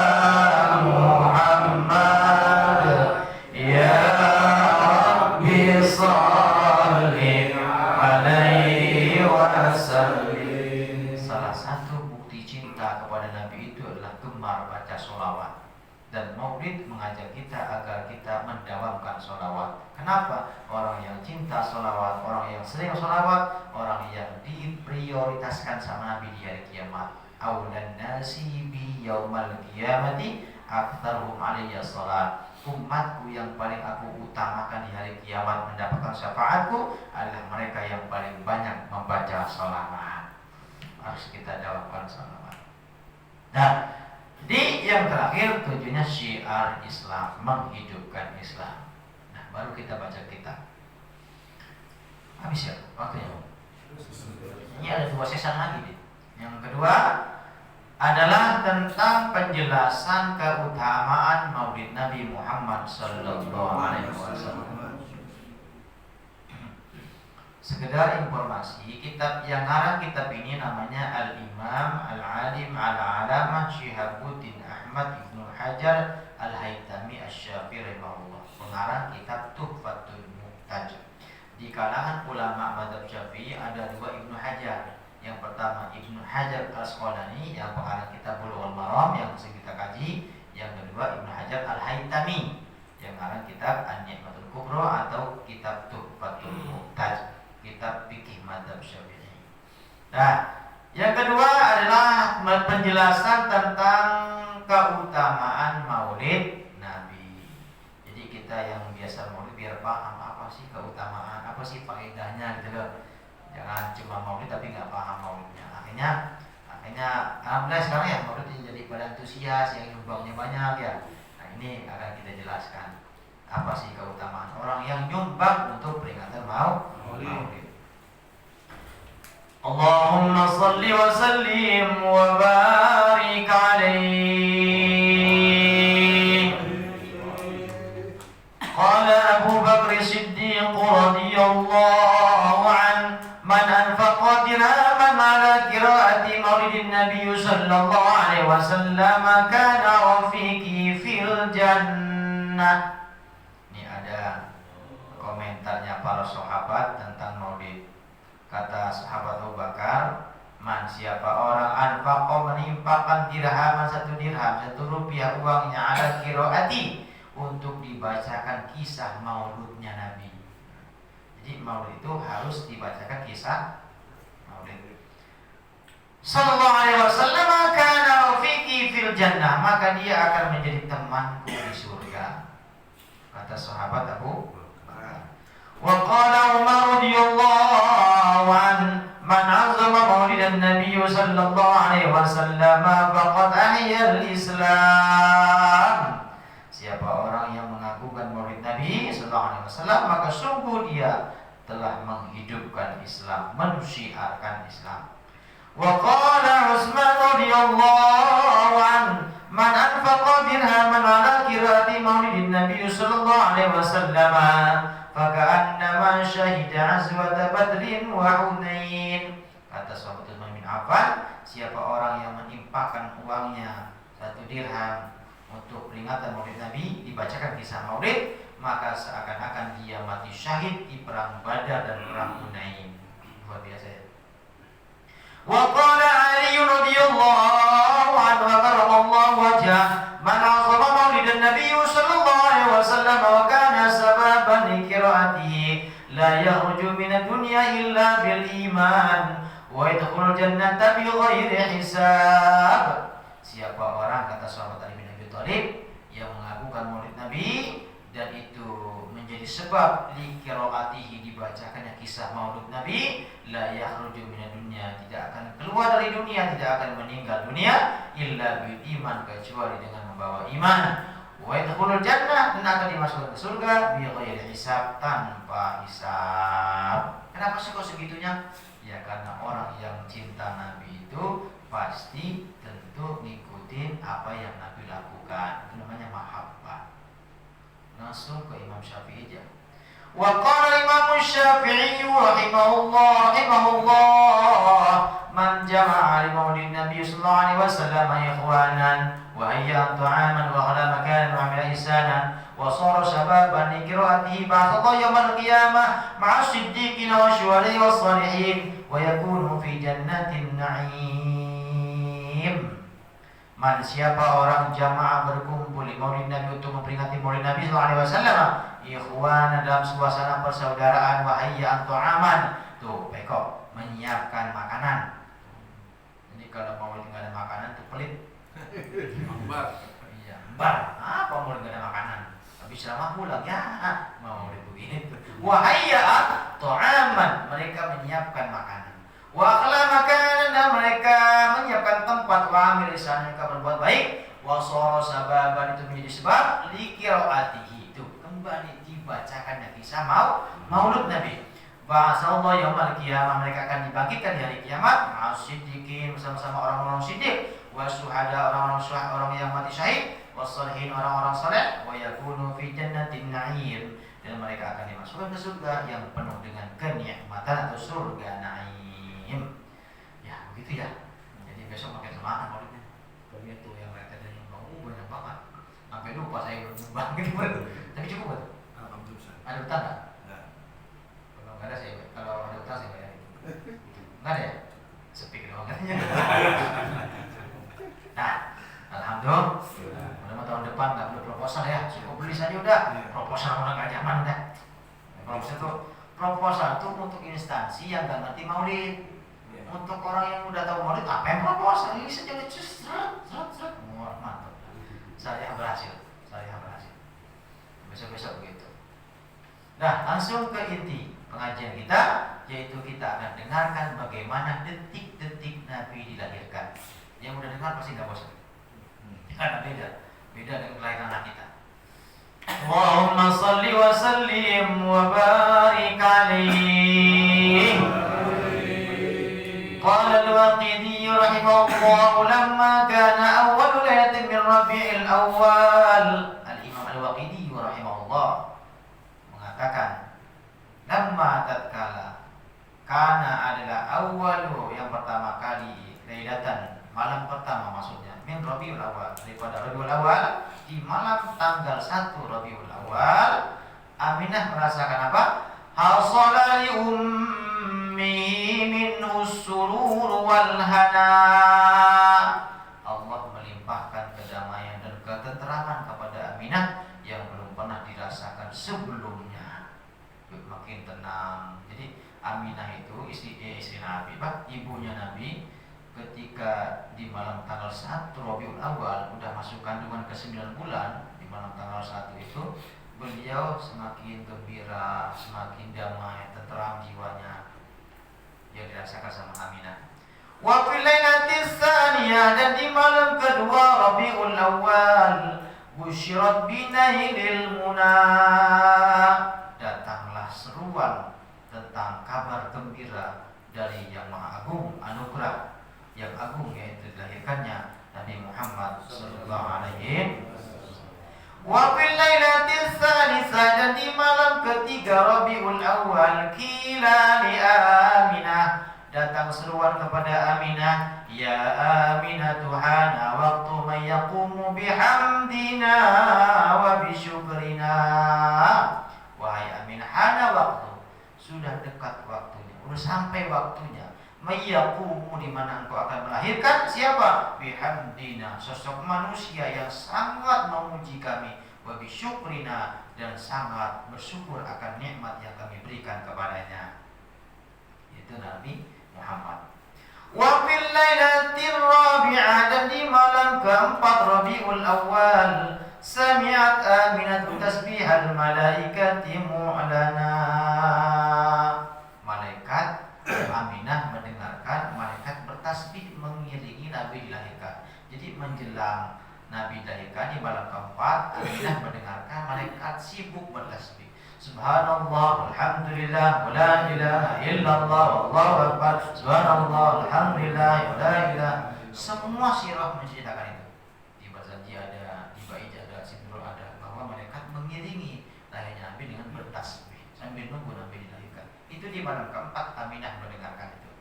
Muhammad, ya Rabbi sholli alaihi wasallim. Salah satu bukti cinta kepada Nabi itu adalah gemar baca sholawat. Dan maulid mengajak kita agar kita mendawamkan sholawat. Kenapa? Orang yang cinta sholawat, orang yang sering sholawat, orang yang diprioritaskan sama Nabi di hari kiamat. Aulan nasi bi yaumal qiyamati aktsaruhum alayya sholat. Umatku yang paling aku utamakan di hari kiamat mendapatkan syafaatku adalah mereka yang paling banyak membaca sholawat. Harus kita dawamkan sholawat. Nah, di yang terakhir tujuannya syiar Islam, menghidupkan Islam. Nah, baru kita baca kitab. Habis ya waktunya. Ini ada 2 sesan lagi nih. Yang kedua adalah tentang penjelasan keutamaan Maulid Nabi Muhammad sallallahu alaihi wasallam. Sekedar informasi, kitab yang ngarang kitab ini namanya Al-Imam Al-Alim Al-Alamah Syihabuddin Ahmad Ibnu Hajar Al-Haytami Asy-Syafi'i rahimahullah. Pengarang kitab Tuhfatul Muhtaj. Di kalangan ulama mazhab Syafi'i ada 2 Ibnu Hajar. Yang pertama Ibnu Hajar Al-Asqalani yang pengarang kitab Bulughul Maram yang sering kita kaji. Yang kedua Ibnu Hajar Al-Haytami yang mengarang kitab An-Ni'matul Kubra atau kitab Tuhfatul Muhtaj, kitab fikih mazhab Syafi'i. Nah, yang kedua adalah penjelasan tentang keutamaan Maulid Nabi. Jadi kita yang biasa Maulid biar paham apa sih keutamaan, apa sih faedahnya gitu loh. Jangan cuma Maulid tapi nggak paham Maulidnya. Akhirnya alhamdulillah sekarang ya Maulid jadi pada antusias yang nyumbangnya banyak ya. Nah, ini akan kita jelaskan apa sih keutamaan orang yang nyumbang untuk peringatan Maulid. Allahumma salli wa sallim wa barik alaihi. Qala Abu Bakr Siddiq radhiyallahu an man anfaqa dirhaman ala qiraati maulidin Nabi sallallahu alaihi wasallam kana rafiqi fil jannah. Ini ada komentarnya para sahabat tentang maulid. Kata sahabat Abu Bakar, man siapa orang anfaqo menimpakan dirhaman 1 dirham 1 rupiah uangnya ala qiraati untuk dibacakan kisah mauludnya Nabi. Jadi maulid itu harus dibacakan kisah maulid. Sallallahu alaihi wasallam kana rafiqi fil jannah, maka dia akan menjadi temanku di surga. Kata sahabat Abu Bakar. Wa qala Umar radhiyallahu an man 'azzama maulidan Nabi sallallahu alaihi wasallam faqad ahya al-Islam. Islam, maka sungguh dia telah menghidupkan Islam, mensyiarkan Islam. Wa qala Utsman radhiyallahu anhu, man anfaqa dirhaman ala qiraati maulidin Nabi sallallahu alaihi wasallam faka'annama syahida azwata Badrin wa Hunain. Kata sahabat Utsman bin Affan, siapa orang yang menginfakkan uangnya 1 dirham untuk peringatan Maulid Nabi, dibacakan kisah Maulid, maka seakan-akan dia mati syahid di perang Badar dan perang Hunain. Luar biasa ya. Wa qala Ali radhiyallahu anhu karramallahu wajhah, man 'azama Maulidan Nabi sallallahu alaihi wasallam wa kana sababan li qiraatihi la yakhruju minad dunya illa bil iman wa yadkhulul jannata bi ghairi hisab. Siapa orang, kata sahabat Ali bin Abi Thalib, yang mengagungkan Maulid Nabi dan itu menjadi sebab li qiraatihi, dibacakannya kisah Maulid Nabi, la yakhruju minad dunya, tidak akan keluar dari dunia, tidak akan meninggal dunia, illa bil iman, kecuali dengan membawa iman, wa yadkhulul jannah, dan akan dimasukkan ke surga bi ghairi hisab, tanpa hisab. Kenapa sih kok segitunya? Ya karena orang yang cinta Nabi itu pasti tentu ngikutin apa yang Nabi lakukan. Itu namanya mahabbah. Langsung ke Imam Syafi'i aja. Wa qala Imam Syafi'i rahimahullah man jama'a li maulidin Nabi sallallahu alaihi wasallam ikhwanan wa hayya ta'aman wa qala makanan wa amila ihsanan wa sara shababan li qiraatihi ba'da yawmal qiyamah ma'a siddiqin wa syuhada'i was salihin wa yakunu fi jannatin na'im. Man, siapa orang jamaah berkumpul di Maulid Nabi untuk memperingati Maulid Nabi sallallahu alaihi wasallam, ikhwan, dalam suasana persaudaraan, wa hayya ta'aman, tuh pekok, menyiapkan makanan. Jadi kalau Maulid enggak ada makanan tuh pelit. Ambar. Iya, ambar. Apa Maulid enggak ada makanan? Habis ceramah pulang ya, Maulid begini tuh. Wa hayya ta'aman, mereka menyiapkan makanan. Wa akala makanan, dan mereka menyiapkan tempat, wa amil ihsan, mereka berbuat baik, wa sara sababan, itu menjadi sebab li qiraatihi, itu kembali dibacakannya kisah Maulid Nabi. Ba'atsallahu yaumal qiyamah, mereka akan dibangkitkan di hari kiamat, ma'as-siddiqin, bersama-sama orang-orang siddiq, wa syuhada, orang yang mati syahid, was-shalihin, orang-orang saleh, wa yakunu fi jannatin na'im, dan mereka akan dimasukkan ke surga yang penuh dengan kenikmatan atau surga na'im. Ya begitu ya. Jadi besok makin semangat Maulidnya. Begitu yang mereka dan yang banyak banget. Sampai lupa saya berjumbang gitu. Tapi cukup betul. Alhamdulillah. Ada utang nggak? Enggak. Kalau nggak ada kalau ada utang saya bayar. Nggak ada ya? Sepi doang katanya. Nah, alhamdulillah. Mudah-mudahan tahun depan nggak perlu proposal ya. Cukup beli saja udah. Proposal udah nggak zaman udah. Proposal itu untuk instansi yang nggak ngerti Maulid. Untuk orang yang udah tahu Maulid, apa yang proposal? Ini saja seret. Wah, mantap. Saya berhasil. Besok-besok begitu. Nah, langsung ke inti pengajian kita, yaitu kita akan dengarkan bagaimana detik-detik Nabi dilahirkan. Yang udah dengar pasti nggak bosan. Karena beda dengan kelahiran anak kita. Allahumma salli wa sallim wa barik alaihi. Qala al-Waqidi rahimahullah, lamma kana awwal lailatin min Rabi'il Awwal. Al-Imam Al-Waqidi rahimahullah mengatakan, lamma tatkala, kana adalah awwalu, yang pertama kali, lailatan, malam pertama maksudnya, min Rabi'ul Awwal, daripada Rabi'ul Awwal, di malam tanggal 1 Rabi'ul Awwal, Aminah merasakan apa? Hasala li minhu surur wal hana. Allah melimpahkan kedamaian dan ketenteraman kepada Aminah yang belum pernah dirasakan sebelumnya. Makin tenang. Jadi Aminah itu istri Nabi, ibunya Nabi, ketika di malam tanggal 1 Rabiul Awal udah masuk kandungan ke 9 bulan, di malam tanggal 1 itu beliau semakin gembira, semakin damai, tenteram jiwanya yang dirasakan sama Aminah. Wa fil lailatis tsaniyah, dan di malam kedua Rabiul Awal, busyirat binailil muna, datang seruan tentang kabar gembira dari yang Maha Agung, anugerah yang agung, yaitu dilahirkannya Nabi Muhammad sallallahu alaihi wasallam. Wa fil lailatis tsalitsah, dan di malam ketiga Rabiul Awal, qila li Aminah, datang seruan kepada Aminah, ya Aminah tuhana waqtu man yaqumu bihamdina wa bisyukrina. Wahai Aminah, hana waktu, sudah dekat waktunya, sudah sampai waktunya. Mayyaqumu, di mana engkau akan melahirkan siapa? Bihamdina, sosok manusia yang sangat memuji kami, wa bisyukrina, dan sangat bersyukur akan nikmat yang kami berikan kepadanya. Itu Nabi Muhammad. Wa fil lailatir rabi'ah, dan di malam keempat Rabiul Awal, sami'at Aminah tasbihal malaikati mu'lana. Malaikat Aminah mendengarkan malaikat bertasbih mengiringi Nabi dilahirkan. Jadi menjelang Nabi dilahirkan di malam keempat, Aminah mendengarkan malaikat sibuk bertasbih. Subhanallah, alhamdulillah, wa la ilaha illallah, wallahu akbar. Subhanallah, alhamdulillah, wa la ilaha. Semua sirah menceritakan itu. Di Bazanji ada, di Baija ada, Sidrul ada, bahwa malaikat mengiringi lahirnya Nabi dengan bertasbih sambil nunggu Nabi dilahirkan. Itu di malam keempat Aminah mendengarkan itu.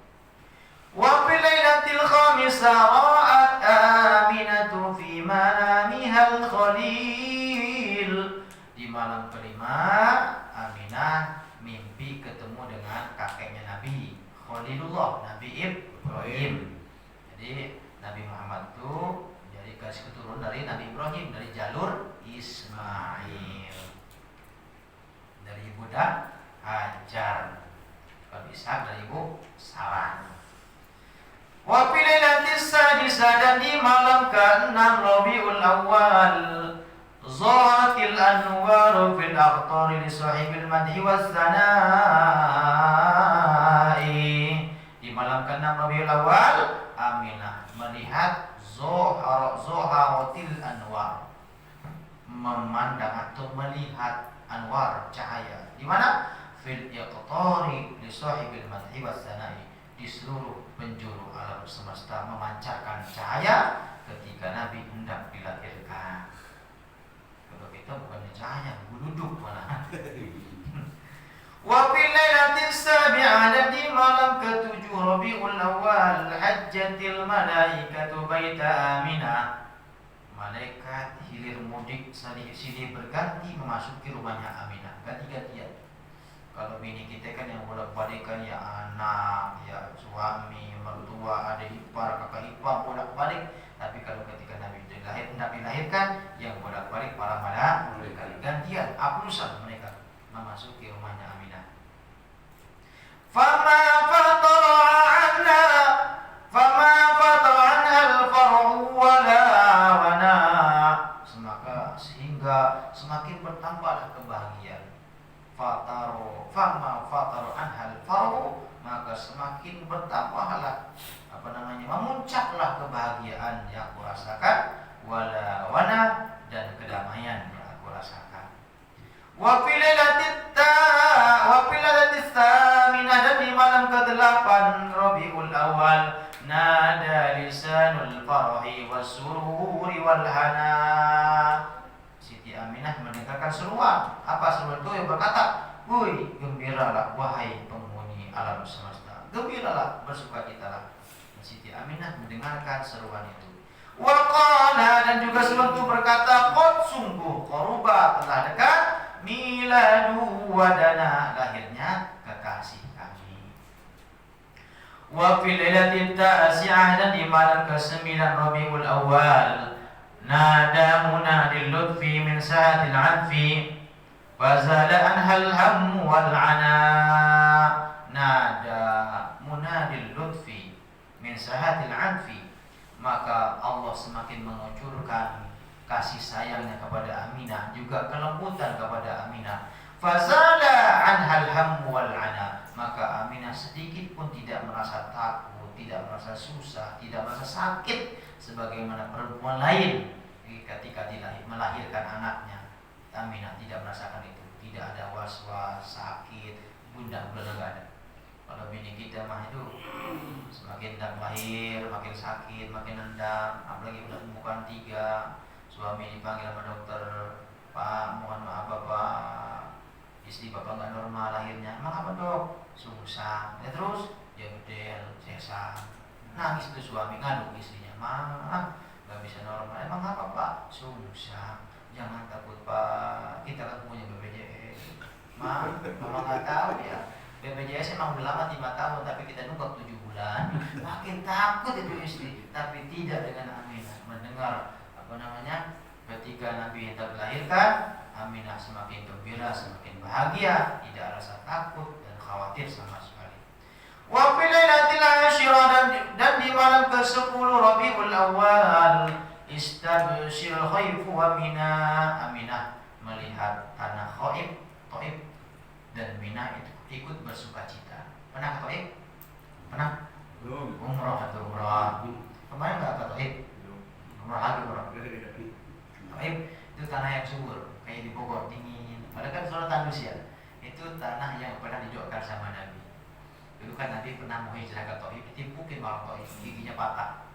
Wa fil lailatil khamisah ra'at Aminatu fi manamihal khalil. Di malam kelima Aminah mimpi ketemu dengan kakeknya Nabi Khalilullah, Nabi Ibrahim. Jadi Nabi Muhammad itu jadi garis keturunan dari Nabi Ibrahim, dari jalur Ismail, dari ibu Hajar, kalau Ishak dari ibu Sarah. Wa fil lailatis sadisah, dan di malam ke-6 Rabiul Awal, zaharatil anwaru fil aqtari li sahibil madhi was sanai. Di malam ke-6 Rabiul Awal, Aminah melihat zaharatil anwar, memandang atau melihat anwar, cahaya. Di mana? Fil aqtari li sahibil madhi was sanai, di seluruh penjuru alam semesta memancarkan cahaya ketika Nabi hendak dilahirkan. Kalau kita bukan cahaya, geluduk malah. Wa fil lailatis sabi'ah, dan di malam ke-7 Rabiul Awal, hajjatil malaikatu baita Aminah. Malaikat hilir mudik silih berganti memasuki rumahnya Aminah, ganti-gantian. Kalau bini kita kan yang bolak-balik kan, ya anak, ya suami, mertua, adik ipar, kakak ipar, bolak-balik. Tapi kalau ketika Nabi dilahirkan, yang bolak-balik para malaikat, gantian, ablusan mereka memasuki rumahnya Aminah. Fama fatara anha al-far'u wala wana. Sehingga semakin bertambahlah kebahagiaan. Fama fataru anhal faru, maka semakin bertambahlah memuncaklah kebahagiaan yang aku rasakan, wala wana, dan kedamaian yang aku rasakan. Wa fil lailatis tsaminah, dan di malam ke-8 Rabiul Awal, nada lisanul farahi was-sururi wal hana. Siti Aminah mendengarkan seruan. Apa seruan itu? Yang berkata, "Woi, gembiralah wahai penghuni alam semesta. Gembiralah, bersukacitalah." Siti Aminah mendengarkan seruan itu. Wa qala, dan juga seruan itu berkata, "Qad sungguh qaruba, telah dekat, miladu wadana, lahirnya kekasih kami." Wa fil lailatit tasi'ah, dan di malam ke-9 Rabiul Awal, nada munadil lutfi min sa'atil 'adfi, fazala anhal hammu wal 'ana. Nada munadil lutfi min sa'atil 'adfi, maka Allah semakin mengucurkan kasih sayangnya kepada Aminah, juga kelembutan kepada Aminah. Fazala anhal hammu wal 'ana, maka Aminah sedikit pun tidak merasa takut, tidak merasa susah, tidak merasa sakit sebagaimana perempuan lain ketika melahirkan anaknya. Aminah tidak merasakan itu. tidak ada was-was, sakit, bunda nggak ada. Kalau bini kita mah itu semakin tak lahir, makin sakit, makin nendang, apalagi udah bukan 3, suami dipanggil sama dokter, Pak, mohon maaf Bapak, istri Bapak nggak normal lahirnya, emang apa dok? Sungsang, ya terus ya bedel, sesang, nangis tuh suami ngaduk istrinya, mah nggak bisa normal, emang apa Pak? Sungsang, jangan takut Pak, kita kan punya BPJS, mama nggak tahu ya. BPJS emang udah lama 5 tahun, tapi kita nunggak 7 bulan. Makin takut itu istri, tapi tidak dengan Aminah. Mendengar ketika Nabi hendak dilahirkan, Aminah semakin gembira, semakin bahagia, tidak rasa takut dan khawatir sama sekali. Wa fi lailatil asyirah, dan di malam ke-10 Rabiul Awal, istabsyir khaifu Aminah. Aminah melihat tanah Khaif, Thaif dan Mina itu ikut bersuka cita. Pernah ke Thaif? Pernah? Belum. Umrah atau umrah. Kemarin nggak ke Thaif? Umrah lagi umrah. Thaif itu tanah yang subur, kayak di Bogor dingin. Padahal kan Surat Tandus ya. Itu tanah yang pernah didoakan sama Nabi. Dulu kan Nabi pernah mau hijrah ke Thaif, ditimpukin orang Thaif, giginya patah.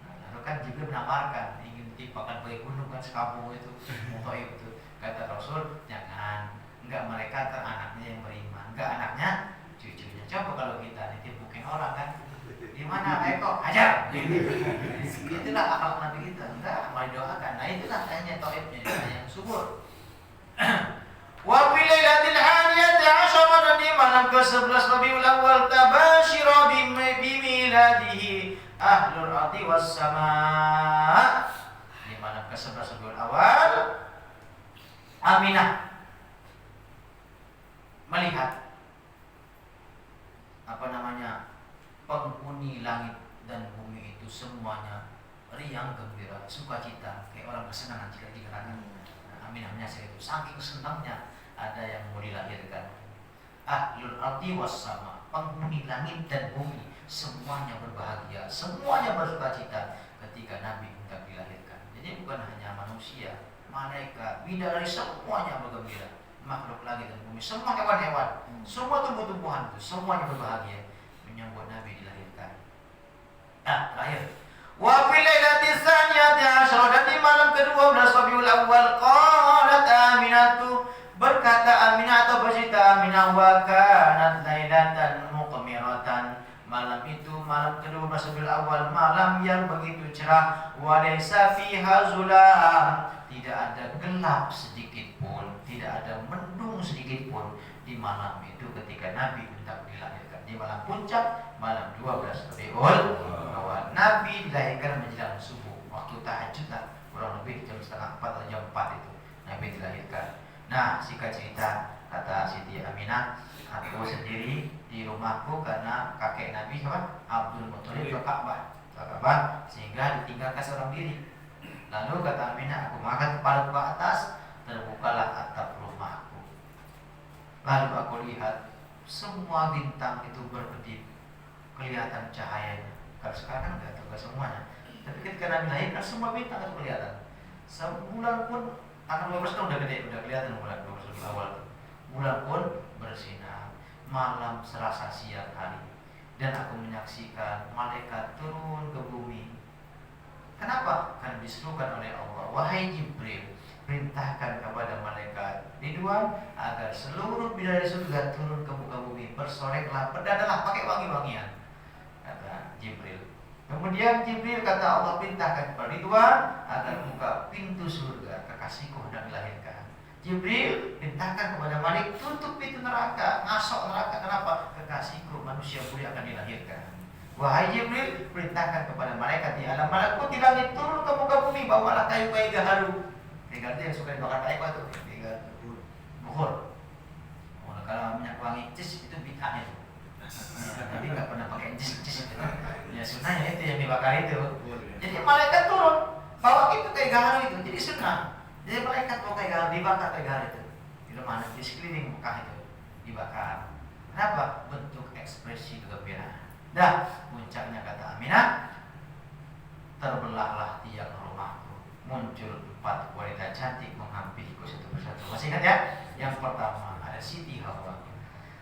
Lalu kan Jibril menawarkan ingin ditimpakan bagai gunung kan sekampung itu, Thaif itu. Kata Rasul, jangan. Enggak, mereka anaknya yang beriman, enggak anaknya cucunya. Coba kalau kita ditimpukin orang kan, di mana Eko ajar. Itulah akal Nabi kita, enggak mau doakan. Nah itulah tanya Thaif, jadi yang subur. Wa fi lailatil hadiyati asyara, dan di malam ke-11 Rabiul Awal, tabasyira bimiladihi ahlul ardi was sama. Di malam ke-11 Rabiul Awal, Aminah melihat penghuni langit dan bumi itu semuanya riang gembira, sukacita, kayak orang kesenangan jika dikatakan. Aminah menyaksikan itu, saking senangnya ada yang mau dilahirkan. Ahlul ardi was sama, penghuni langit dan bumi semuanya berbahagia, semuanya bersukacita ketika Nabi hendak dilahirkan. Jadi bukan hanya manusia, malaikat, bidadari semuanya bergembira. Makhluk langit dan bumi, semua hewan-hewan, semua tumbuh-tumbuhan itu semuanya berbahagia menyambut Nabi dilahirkan. Nah, terakhir. Wa fi lailatis tsaniyati asyara, dan di malam ke-12 Rabiul Awal, qalat Aminatu, berkata Aminah atau bercerita Aminah, wa kanat lailatan muqmiratan, malam itu malam ke-12 Rabiul Awal, malam yang begitu cerah, wa laysa fiha zulam, tidak ada gelap sedikit pun, tidak ada mendung sedikit pun di malam itu ketika Nabi hendak dilahirkan. Di malam puncak, malam 12 Rabiul Awal, Nabi dilahirkan menjelang subuh, waktu tahajud lah, kurang lebih jam 3:30 atau jam 4 itu Nabi dilahirkan. Nah, singkat cerita, kata Siti Aminah, aku sendiri di rumahku karena kakek Nabi siapa? Abdul Muthalib ke Ka'bah, sehingga ditinggalkan seorang diri. Lalu kata Aminah, aku mengangkat kepala ke atas, terbukalah atap rumahku. Lalu aku lihat semua bintang itu berkedip, kelihatan cahayanya. Kalau sekarang enggak tahu semuanya, tapi ketika Nabi lahir kan semua bintang itu kelihatan. Sebulan pun akan 12 tahun udah gede, udah kelihatan bulan 12 awal. Bulan pun bersinar, malam serasa siang hari, dan aku menyaksikan malaikat turun ke bumi. Kenapa? Karena disuruhkan oleh Allah, wahai Jibril, perintahkan kepada malaikat Ridwan agar seluruh bidadari surga turun ke muka bumi, bersoreklah, berdadalah pakai wangi-wangian, kata Jibril. Kemudian Jibril kata Allah, perintahkan kepada Ridwan agar buka pintu surga, kekasihku hendak dilahirkan. Jibril perintahkan kepada Malik, tutup pintu neraka, ngasok neraka. Kenapa? Kekasihku manusia mulia akan dilahirkan. Wahai Jibril, perintahkan kepada malaikat di alam malakut di langit, turun ke muka bumi, bawalah kayu-kayu gaharu. Tiga itu yang suka dibakar kayu itu, tiga buhur. Oh, kalau minyak wangi cis itu bid'ah itu. Tapi nggak pernah pakai cis itu. Ya sunnahnya itu yang dibakar itu. Jadi malaikat turun, bawa itu kayu gaharu itu, jadi sunnah. Jadi malaikat bawa kayu gaharu, dibakar kayu gaharu itu. Di mana? Di sekeliling Mekah itu dibakar. Kenapa? Bentuk ekspresi kegembiraan. Dah, puncaknya kata Aminah, terbelahlah tiang rumahku, muncul 4 wanita cantik menghampiriku satu persatu. Masih ingat ya? Yang pertama ada Siti Hawa.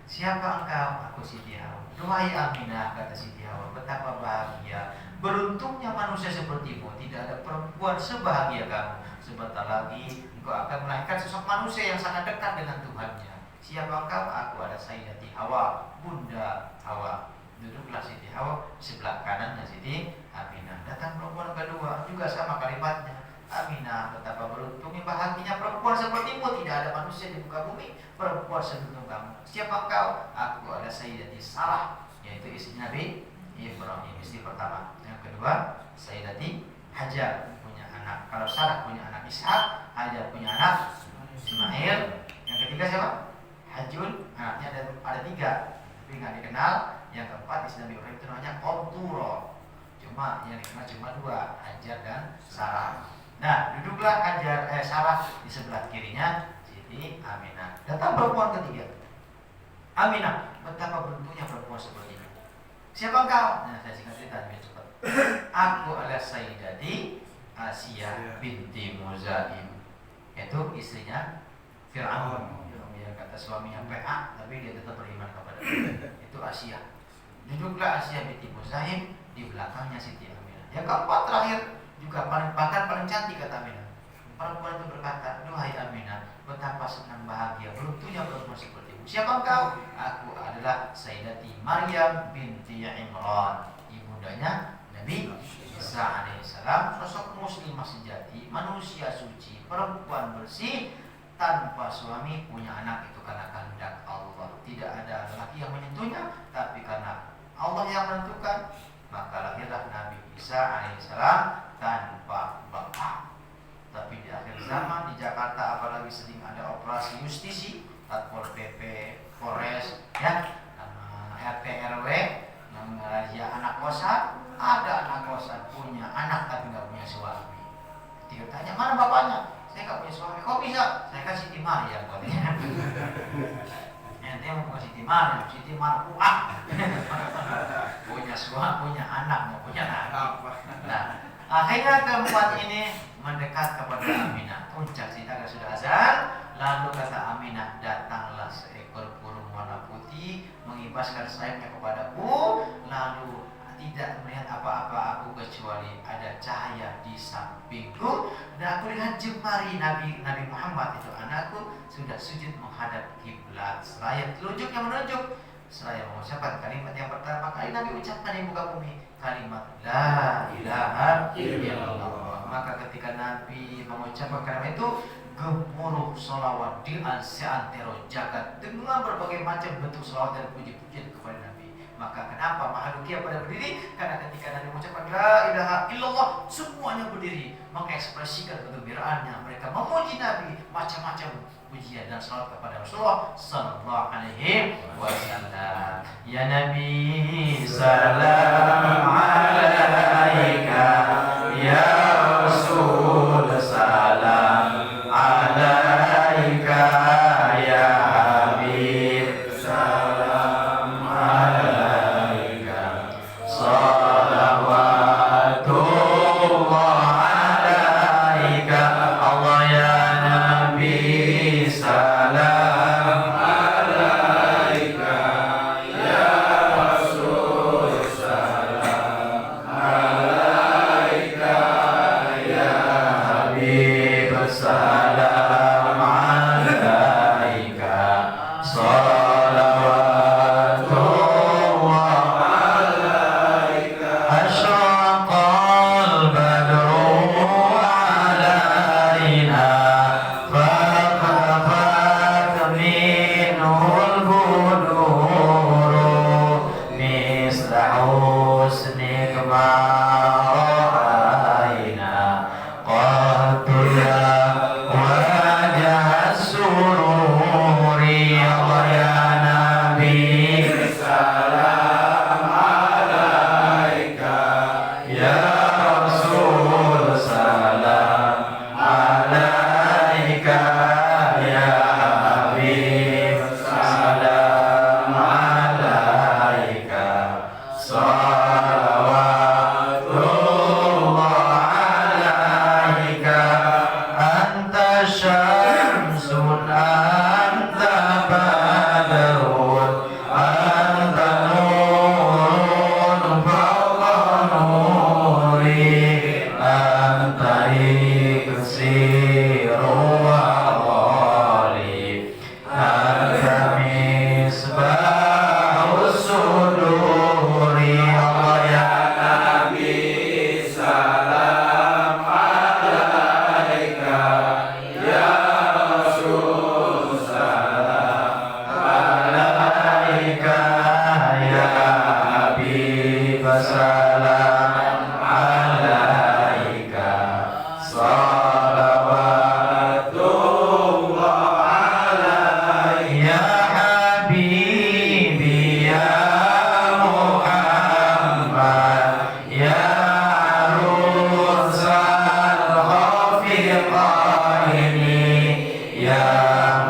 Siapa engkau? Aku Siti Hawa. Duhai Aminah, kata Siti Hawa, betapa bahagia, beruntungnya manusia sepertimu. Tidak ada perempuan sebahagia kamu. Sebentar lagi engkau akan melahirkan sosok manusia yang sangat dekat dengan Tuhannya. Siapa engkau? Aku ada Sayyidati Hawa, Bunda Hawa. Duduklah Siti Hawa, sebelah kanannya Siti Aminah. Datang perempuan kedua, juga sama kalimatnya. Aminah, betapa beruntungnya bahagianya perempuan sepertimu. Tidak ada manusia di muka bumi perempuan seberuntung kamu. Siapa engkau? Aku ada Sayyidati Sarah, yaitu istri Nabi Ibrahim, istri pertama. Yang kedua Sayyidati Hajar, punya anak. Kalau Sarah punya anak Ishak, Hajar punya anak Ismail. Yang ketiga siapa? Hajun, anaknya ada 3 tapi nggak dikenal. Yang keempat istri Nabi Ibrahim itu namanya Qanturo. Cuma yang dikenal cuma 2, Hajar dan Sarah. Nah, duduklah Sarah di sebelah kirinya Siti Aminah. Datang perempuan ketiga, Aminah, betapa beruntungnya perempuan seperti ini. Siapa engkau? Nah, saya singkat cerita biar cepat. Aku adalah Sayyidati Asiyah binti Muzaim, yaitu istrinya Fir'aun. Yang kata suaminya PA, tapi dia tetap beriman kepada dia. Itu Asiyah. Duduklah Asiyah binti Muzaim, di belakangnya Siti Aminah. Yang keempat terakhir juga bahkan paling cantik, kata Aminah. Perempuan itu berkata, duhai Aminah, betapa senang bahagia, beruntungnya perempuan sepertimu. Siapa engkau? Aku adalah Sayyidati Maryam binti Imran, ibundanya Nabi Isa alaihissalam, sosok muslimah sejati, manusia suci, perempuan bersih, tanpa suami, punya anak itu karena kehendak Allah. Tidak ada laki yang menyentuhnya, tapi karena Allah yang menentukan, maka lahirlah Nabi Isa alaihissalam tanpa bapak. Tapi di akhir zaman di Jakarta apalagi sering ada operasi justisi, Satpol PP, Polres, ya, RT RW yang merazia anak kosan. Ada anak kosan punya anak tapi nggak punya suami. Dia tanya, mana bapaknya? Saya nggak punya suami. Kok bisa? Saya kan Siti Maryam katanya. Ente mau bukan Siti Maryam, Siti Marfu'ah. Punya suami, punya anak, mau punya anak. Nah, akhirnya keempat ini mendekat kepada Aminah. Puncak cerita sudah azan. Lalu kata Aminah, datanglah seekor burung warna putih mengibaskan sayapnya kepadaku. Lalu tidak melihat apa-apa aku kecuali ada cahaya di sampingku. Dan aku lihat jemari Nabi Muhammad itu anakku sudah sujud menghadap kiblat. Seraya telunjuknya menunjuk, seraya mengucapkan kalimat yang pertama kali Nabi ucapkan di muka bumi, kalimat La ilaha illallah. Maka ketika Nabi mengucapkan kalimat itu, gemuruh sholawat di seantero jagat dengan berbagai macam bentuk sholawat dan puji-pujian kepada Nabi. Maka kenapa Mahadukia pada berdiri? Karena ketika Nabi mengucapkan La ilaha illallah, semuanya berdiri mengekspresikan kegembiraannya. Mereka memuji Nabi, macam-macam pujian dan salawat kepada Rasulullah sallallahu alaihi wasallam. Ya Nabi, salam alaika, ya Rasul, salam alaika, ya Habib, salam alaika, salawatullah alaika, Allah ya Nabi, salam alaika, ya Rasul, salam ya Habib salam alaika salawatullah alaika ya Habibi ya Muhammad ya Rusul khafiqaini ya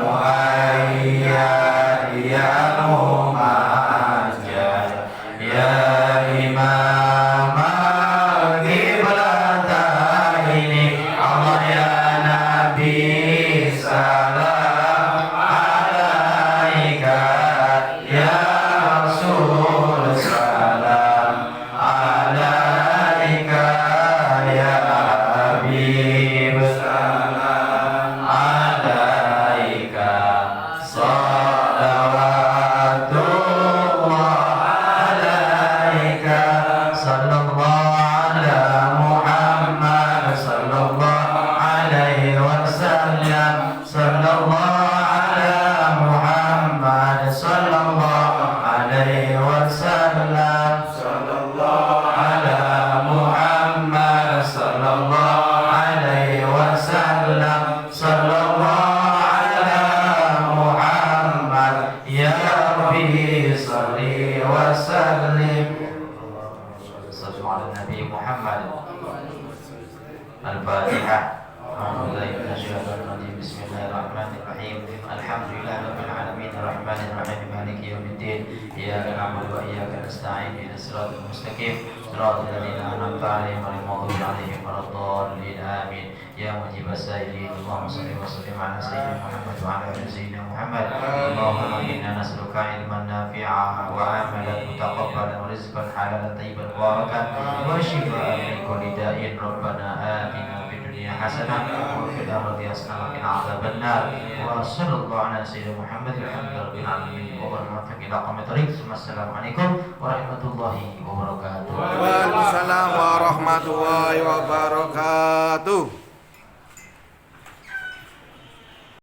Muhayyad ya Mumajjad ya Imam al-Qiblataini Allah ya Nabi salam alaika ya Rasul salam alaika ya Habib salam alaika salawatullah alaika sallallahu ala Muhammad sallallahu alaihi wasallam sallallahu ala Muhammad sallallahu alaihi wasallam sallallahu ala Muhammad sallallahu alaihi wasallam sallallahu ala Muhammad ya Rabbi salli wa sallim sallu ala Nabi Muhammad Al-Fatihah. Bismillahirrahmanirrahim. Alhamdulillahirabbil alamin arrahmanir rahim maliki yaumiddin iyyaka na'budu wa iyyaka nasta'in ihdinas siratal mustaqim siratal ladzina an'amta 'alaihim ghairil maghdubi 'alaihim waladdallin amin. Ya mujibas sa'ilin Allahumma shalli wa sallim ala sayyidina Muhammad wa ala ali sayyidina Muhammad. Allahumma inna nas'aluka ilman nafi'an wa 'amalan mutaqabbalan wa rizqan halalan tayyiban mubarakan wa shifaa'an min kulli da'in. Rabbana atina fid dunya hasanah wa fil akhirati hasanah wa qina adzabannar. Wa sallallahu ala sayyidina Muhammad alhamdulillahi rabbil alamin wa barakatuh ila qiyamit thariq. Assalamualaikum warahmatullahi wabarakatuh. Waalaikumsalam warahmatullahi wabarakatuh.